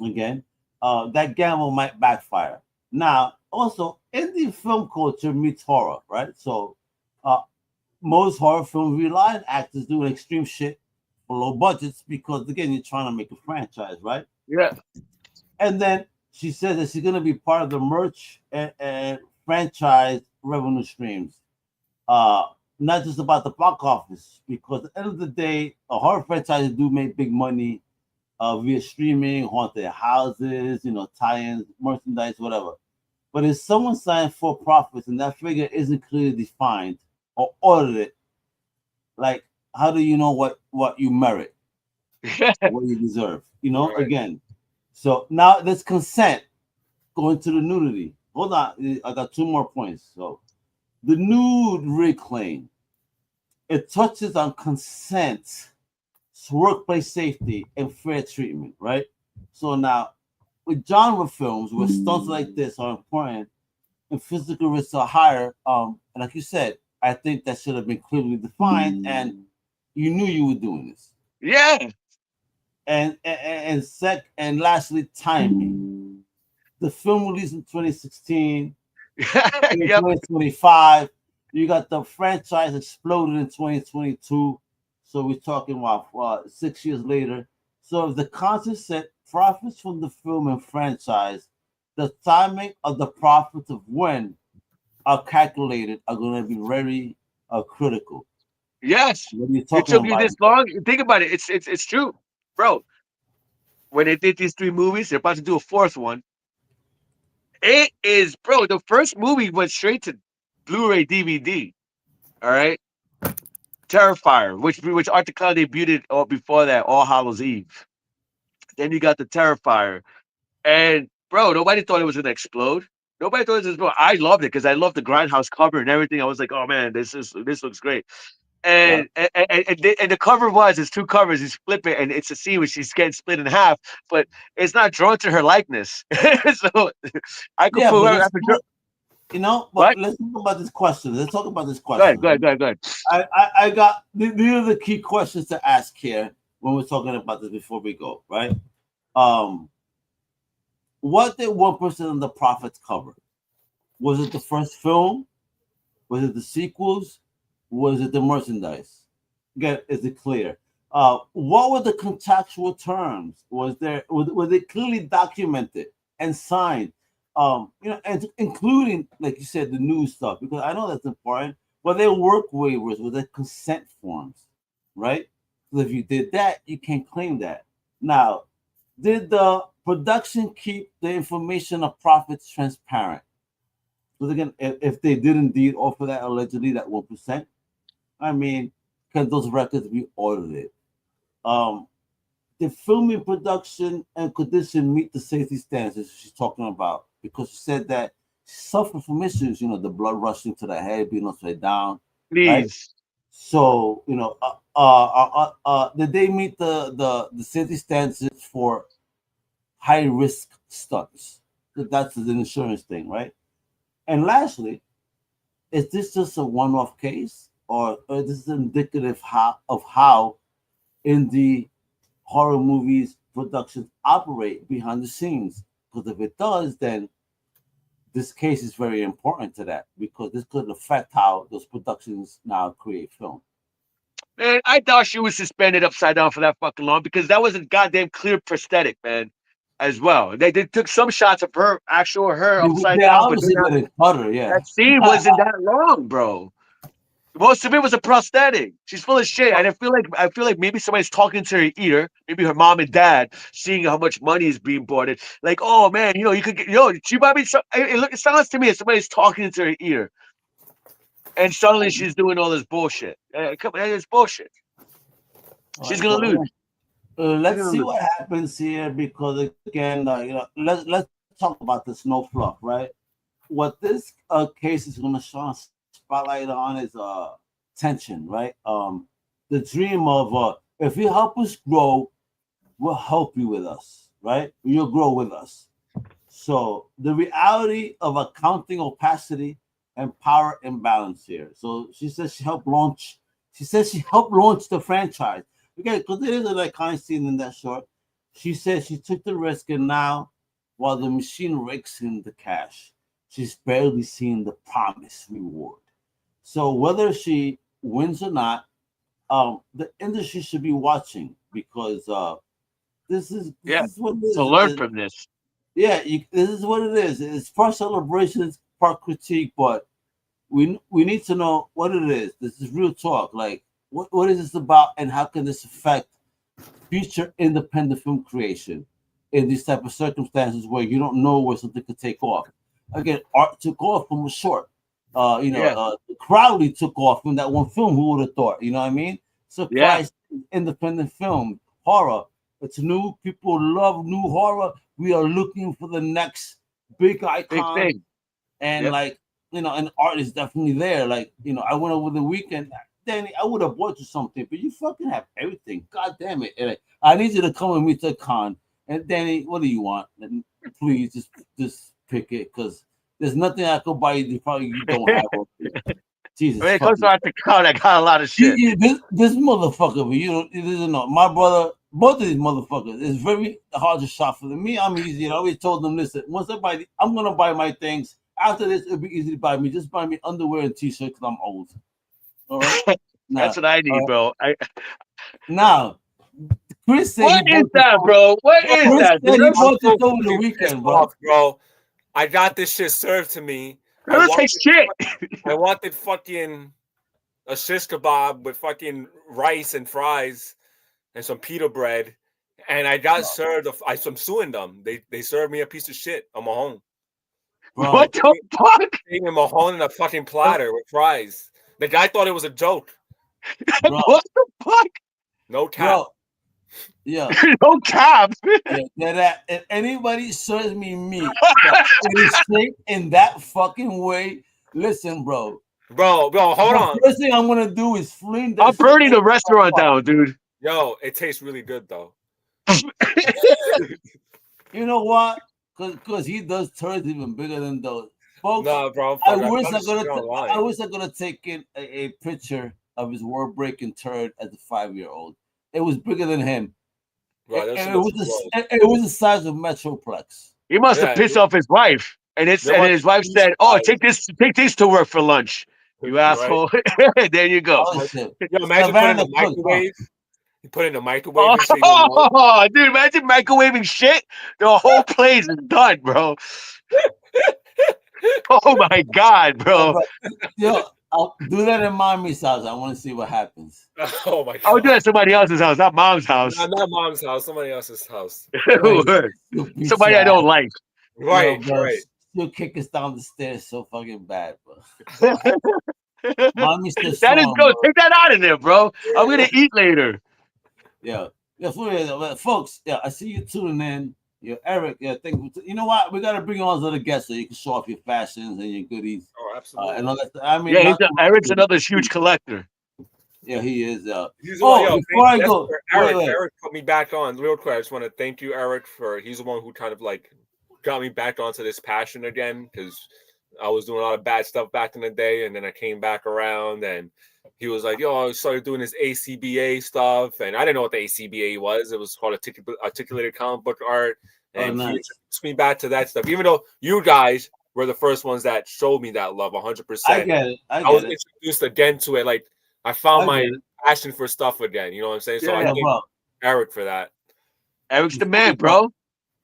again, that gamble might backfire. Now, also, indie film culture meets horror, right? So uh, most horror films rely on actors doing extreme shit for low budgets because, again, you're trying to make a franchise, right? Yeah. And then she says that she's going to be part of the merch and franchise revenue streams. Not just about the box office, because at the end of the day, a horror franchise do make big money via streaming, haunted houses, tie-ins, merchandise, whatever. But if someone signed for profits and that figure isn't clearly defined or audited, like how do you know what you merit, what you deserve? Right. Again. So now there's consent going to the nudity. Hold on, I got 2 more points. So the nude reclaim, it touches on consent, workplace safety, and fair treatment, right? So now with genre films where stunts like this are important and physical risks are higher, and like you said, I think that should have been clearly defined and you knew you were doing this. Yeah. And lastly, timing. The film released in 2016, in Yep. 2025. You got the franchise exploded in 2022. So we're talking about 6 years later. So if the concept set profits from the film and franchise, the timing of the profits of when are calculated are going to be very critical. Yes. What are you It talking took you about? this long. Think about it. It's true, bro. When they did these 3 movies, they're about to do a 4th one. It is, bro. The first movie went straight to Blu-ray DVD. All right, Terrifier, which Art the Clown debuted before that, All Hallows Eve. Then you got the Terrifier, and bro, nobody thought it was gonna explode. Nobody thought it was. Bro, I loved it because I loved the Grindhouse cover and everything. I was like, oh man, this looks great. Yeah. And the cover it's 2 covers. You flip it, and it's a scene where she's getting split in half, but it's not drawn to her likeness. So I could Yeah, put but her. but What? let's talk about this question. Let's talk about this Go ahead. question. Go ahead. Go ahead. Go ahead. I got these are the key questions to ask here when we're talking about this before we go, right? Um, what did 1% of the profits cover? Was it the first film? Was it the sequels? Was it the merchandise? Again, is it clear? What were the contractual terms? Was it clearly documented and signed? And including, like you said, the new stuff, because I know that's important. Were there work waivers? Were there consent forms? Right? Because if you did that, you can't claim that. Now, did the production keep the information of profits transparent? Because again, if they did indeed offer that allegedly that 1%, I mean, can those records be audited? Um, the filming production and condition meet the safety standards she's talking about, because she said that she suffered from issues, the blood rushing to the head, being upside down, right? Please. So, did they meet the safety standards for high risk stunts? That's the insurance thing, right? And lastly, is this just a one-off case, or is this indicative of how indie horror movies productions operate behind the scenes. Because if it does, then this case is very important to that because this could affect how those productions now create film. Man, I thought she was suspended upside down for that fucking long because that was a goddamn clear prosthetic, man. As well, they took some shots of her, actual her upside They down, but obviously didn't cut her, yeah. that scene wasn't that long, bro. Most of it was a prosthetic. She's full of shit, and I feel like maybe somebody's talking to her ear. Maybe her mom and dad seeing how much money is being bought in. Like, oh man, you could get, she might be. It sounds to me as somebody's talking to her ear, and suddenly she's doing all this bullshit. Come on, it's bullshit. She's gonna lose. Let's see what happens here because again, let's talk about the snow fluff, right? What this case is going to shine a spotlight on is tension, right? The dream of if you help us grow, we'll help you with us, right? You'll grow with us. So the reality of accounting opacity and power imbalance here. So she says she helped launch. She says she helped launch the franchise. Okay, because there is an iconic scene in that short. She said she took the risk, and now, while the machine rakes in the cash, she's barely seeing the promised reward. So whether she wins or not, the industry should be watching because this is what it is. So learn from this. Yeah, this is what it is. It's part celebration, it's part critique, but we need to know what it is. This is real talk. Like, what is this about, and how can this affect future independent film creation in these type of circumstances where you don't know where something could take off? Again, art took off from a short. Crowley took off from that one film. Who would have thought? You know what I mean? Surprise independent film horror. It's new. People love new horror. We are looking for the next big icon, big thing. And and art is definitely there. Like, I went over the weekend. Danny, I would have bought you something, but you fucking have everything. God damn it! And I need you to come with me to a con. And Danny, what do you want? And please just pick it because there's nothing I could buy you. Probably you don't have. Jesus. When it comes to the con, I got a lot of shit. This motherfucker, you don't know. My brother, both of these motherfuckers, it's very hard to shop for them. Me, I'm easy. I always told them, listen, once I buy, I'm gonna buy my things. After this, it'll be easy to buy me. Just buy me underwear and t-shirt because I'm old. All right. That's what I need, bro. Now, Chris said, "What is that, bro? What is that?" Chris said he bought this over the weekend, bro. I got this shit served to me. I wanted fucking a shish kebab with fucking rice and fries and some pita bread, and I got served. I'm suing them. They served me a piece of shit on my home. Bro. What the fuck? Eating Mahone in a fucking platter with fries. The guy thought it was a joke. Bro. What the fuck? No cap. Bro. Yeah. No cap. If anybody serves me meat in that fucking way, listen, bro. Bro, hold on. The first thing I'm gonna do is fling. I'm burning the restaurant down, dude. Yo, it tastes really good though. You know what? Because he does turds even bigger than those. Folks, no, bro. I wish I could have taken a picture of his word-breaking turd as a 5-year-old. It was bigger than him. Bro, it was the size of Metroplex. He must have pissed off his wife, and his wife said, "Oh, take this to work for lunch, you asshole." Right. There you go. Yo, imagine putting in the microwave. You put it in the microwave. Dude, imagine microwaving shit. The whole place is done, bro. Oh my god, bro. Yo, I'll do that in mommy's house. I want to see what happens. Oh my god. I'll do that at somebody else's house, not mom's house. Not mom's house, somebody else's house. Somebody I don't like. Right, right. She'll kick us down the stairs so fucking bad, bro. Mommy's still that is good. Take that out of there, bro. I'm gonna eat later. Yeah, folks. Yeah, I see you tuning in. Yeah, Eric. Yeah, you know what? We gotta bring on other guests so you can show off your fashions and your goodies. Oh, absolutely. And all that. I mean, Eric's another huge collector. Yeah, he is. Before I go, Eric put me back on real quick. I just want to thank you, Eric, for he's the one who kind of like got me back onto this passion again because I was doing a lot of bad stuff back in the day, and then I came back around, and he was like, "Yo, I started doing this ACBA stuff," and I didn't know what the ACBA was. It was called articulated comic book art, and he introduced me back to that stuff. Even though you guys were the first ones that showed me that love, 100%. I get it. I was introduced again to it. Like I found my passion for stuff again. You know what I'm saying? So I thank Eric for that. Eric's the man, bro.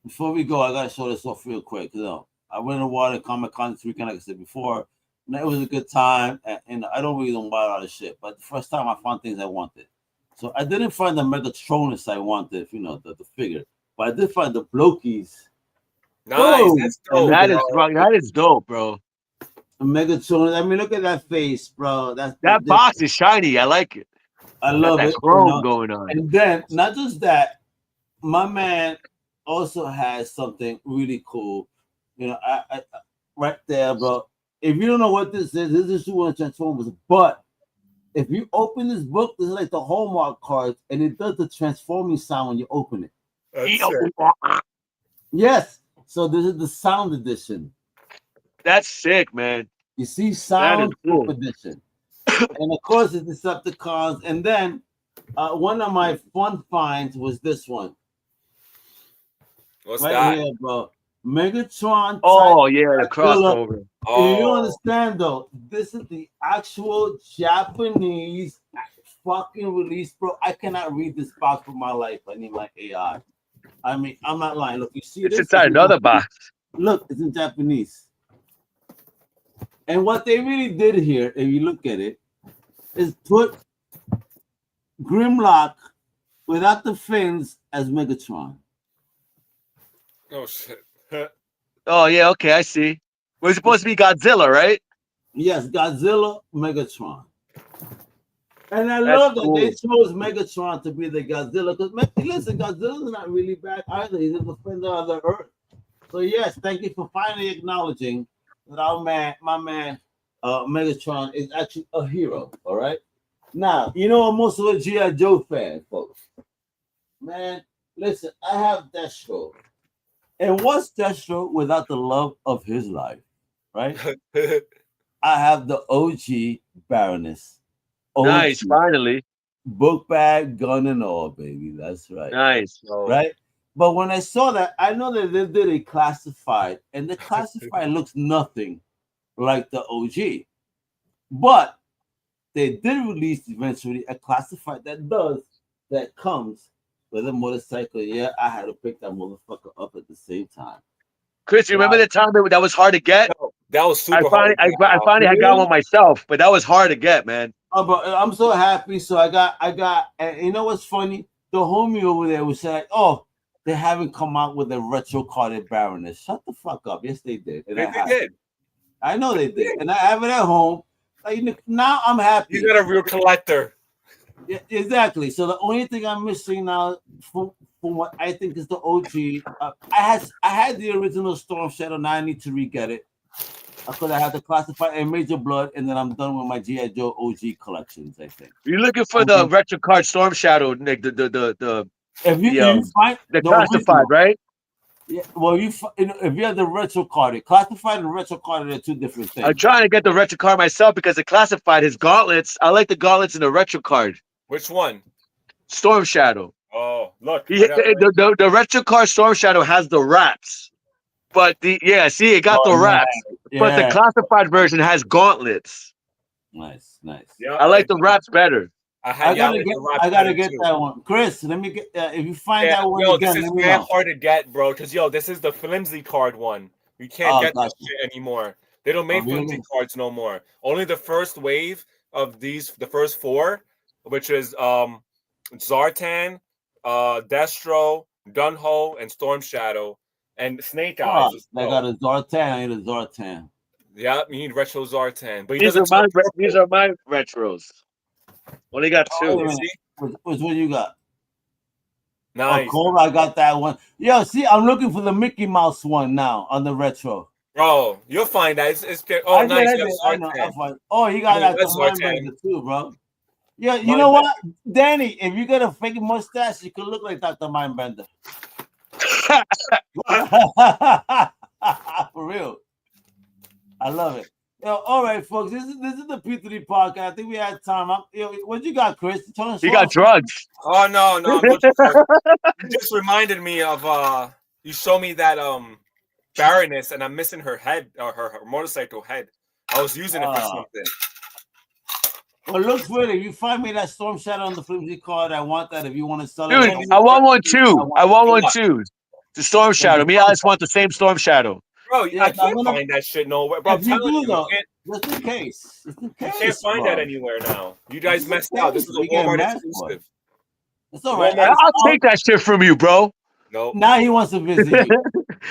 Before we go, I gotta show this off real quick. You know, I went and watched Comic-Con this weekend, like I said before. And it was a good time, and I don't buy a lot of shit. But the first time I found things I wanted. So I didn't find the Megatronus I wanted, you know, the figure. But I did find the Blokies. Nice. That's dope. That is dope, bro. Megatronus. I mean, look at that face, bro. That box is shiny. I like it. I love that it. chrome going on. And then, not just that, my man also has something really cool. You know, I right there, bro. If you don't know what this is one of Transformers. But if you open this book, this is like the Hallmark cards, and it does the transforming sound when you open it. Yes. So this is the sound edition. That's sick, man. You see, sound edition. And of course, it's Decepticons. And then one of my fun finds was this one. What's that? Here, bro. Megatron. Oh, yeah, the crossover. Oh. You understand, though? This is the actual Japanese fucking release, bro. I cannot read this box for my life. I need my AI. I mean, I'm not lying. Look, you see it's this? Inside another box. Look, it's in Japanese. And what they really did here, if you look at it, is put Grimlock without the fins as Megatron. Oh, shit. Oh, yeah, okay, I see. We're supposed to be Godzilla, right? Yes, Godzilla, Megatron. And I love that they chose Megatron to be the Godzilla. Because, listen, Godzilla's not really bad either. He's a defender of the Earth. So, yes, thank you for finally acknowledging that my man, Megatron is actually a hero, all right? Now, you know, I'm also a G.I. Joe fan, folks. Man, listen, I have Destro. And what's Destro without the love of his life, right? I have the OG Baroness. OG. Nice, finally. Book bag, gun and all, baby. That's right. Nice. Right? But when I saw that, I know that they did a classified, and the classified looks nothing like the OG. But they did release eventually a classified that comes with a motorcycle. Yeah, I had to pick that motherfucker up at the same time. Chris, you remember the time that was hard to get? That was super hard. I finally got one myself, but that was hard to get, man. Oh, but I'm so happy. So I got, and you know what's funny? The homie over there was like, "Oh, they haven't come out with a retro carded Baroness." Shut the fuck up. Yes, they did. And they did. I know they did, and I have it at home. Like, now I'm happy. You got a real collector. Yeah, exactly. So the only thing I'm missing now from what I think is the OG, I had the original Storm Shadow. Now I need to re-get it because I have the classified and Major Blood, and then I'm done with my G.I. Joe OG collections. I think you're looking for the retro card Storm Shadow, Nick. The find the classified, right? Yeah. Well, if you have the retro card, classified and retro card are two different things. I'm trying to get the retro card myself because the classified his gauntlets. I like the gauntlets in the retro card. Which one? Storm Shadow. Oh, look. The retro card Storm Shadow has the wraps. But it got the wraps. Yeah. But the classified version has gauntlets. Nice. Yeah, I like the wraps better. I gotta get that one. Chris, let me get if you find that one again. This is very hard to get, bro. Because this is the flimsy card one. You can't get this shit anymore. They don't make flimsy cards no more. Only the first wave of these, the first four, which is Zartan, Destro, Gunho, and Storm Shadow, and Snake Eyes. I got a Zartan. I need a Zartan. Yeah, you need retro Zartan. But these are my retros. Only got two. Which one you got? Nice. Cole, I got that one. Yo, see, I'm looking for the Mickey Mouse one now on the retro. Bro, you'll find that. It's oh, nice. I know. You got that Mindbender too, bro. Yeah, you know what, Danny? If you got a fake mustache, you could look like Dr. Mindbender. For real. I love it. Yo, all right, folks. This is the P3 podcast. I think we had time. What you got, Chris? He got drugs. Oh no, I'm good. You just reminded me of you showed me that Baroness, and I'm missing her head or her motorcycle head. I was using it for something. Well, look for it. If you find me that Storm Shadow on the flimsy card, I want that. If you want to sell Dude, it, I want one too. I want one too. The Storm Shadow. Me, I just want the same Storm Shadow. Bro, yeah, I can't find that shit nowhere. Bro, I'm telling you, just in case. You can't find that anywhere now. You guys messed up. This is a Walmart exclusive. It's all right. I'll take that shit from you, bro. No. Now he wants to visit you.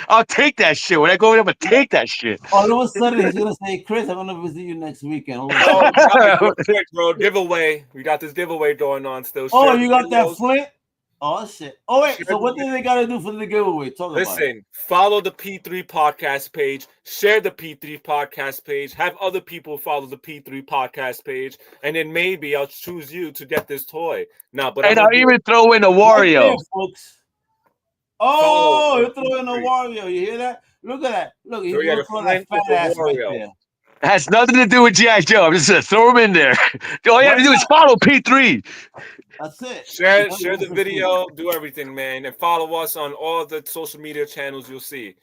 I'll take that shit. When I go in, I'm gonna take that shit. All of a sudden, he's gonna say, "Chris, I'm gonna visit you next weekend." Bro, giveaway. We got this giveaway going on still. Oh, you got that Flint? Oh shit! Oh wait, so what do they gotta do for the giveaway? Listen, follow the P3 podcast page, share the P3 podcast page, have other people follow the P3 podcast page, and then maybe I'll choose you to get this toy. Now, but I'll even throw in a Wario. Right there, folks. Oh, you throw in a Wario. You hear that? Look at that. Look, he's gonna throw that fat ass right there. It has nothing to do with G.I. Joe. I'm just gonna throw him in there. All you have to do is follow P3. That's it. Share the video, do everything, man, and follow us on all the social media channels you'll see.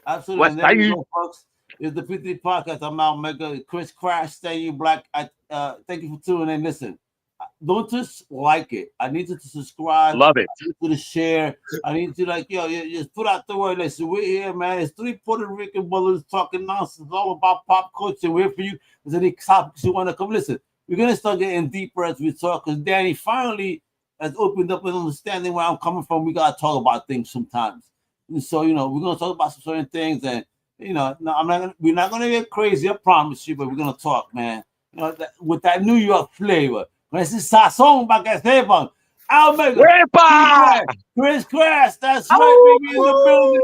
Absolutely. And there you go, folks. It's the P3 podcast. I'm out, Mega. Chris Crash, Stay You Black. Thank you for tuning in. Listen, don't just like it. I need you to subscribe. Love it. I need you to share. I need you to just put out the word. Listen, we're here, man. It's 3 Puerto Rican brothers talking nonsense all about pop culture. We're here for you. There's any topics you want to come listen. We're gonna start getting deeper as we talk because Danny finally has opened up an understanding where I'm coming from. We gotta talk about things sometimes. And so, we're gonna talk about some certain things, and we're not gonna get crazy, I promise you, but we're gonna talk, man. With that New York flavor. Ese sazón para que sepan. Almega. Chris Crash, that's right, baby, in the building.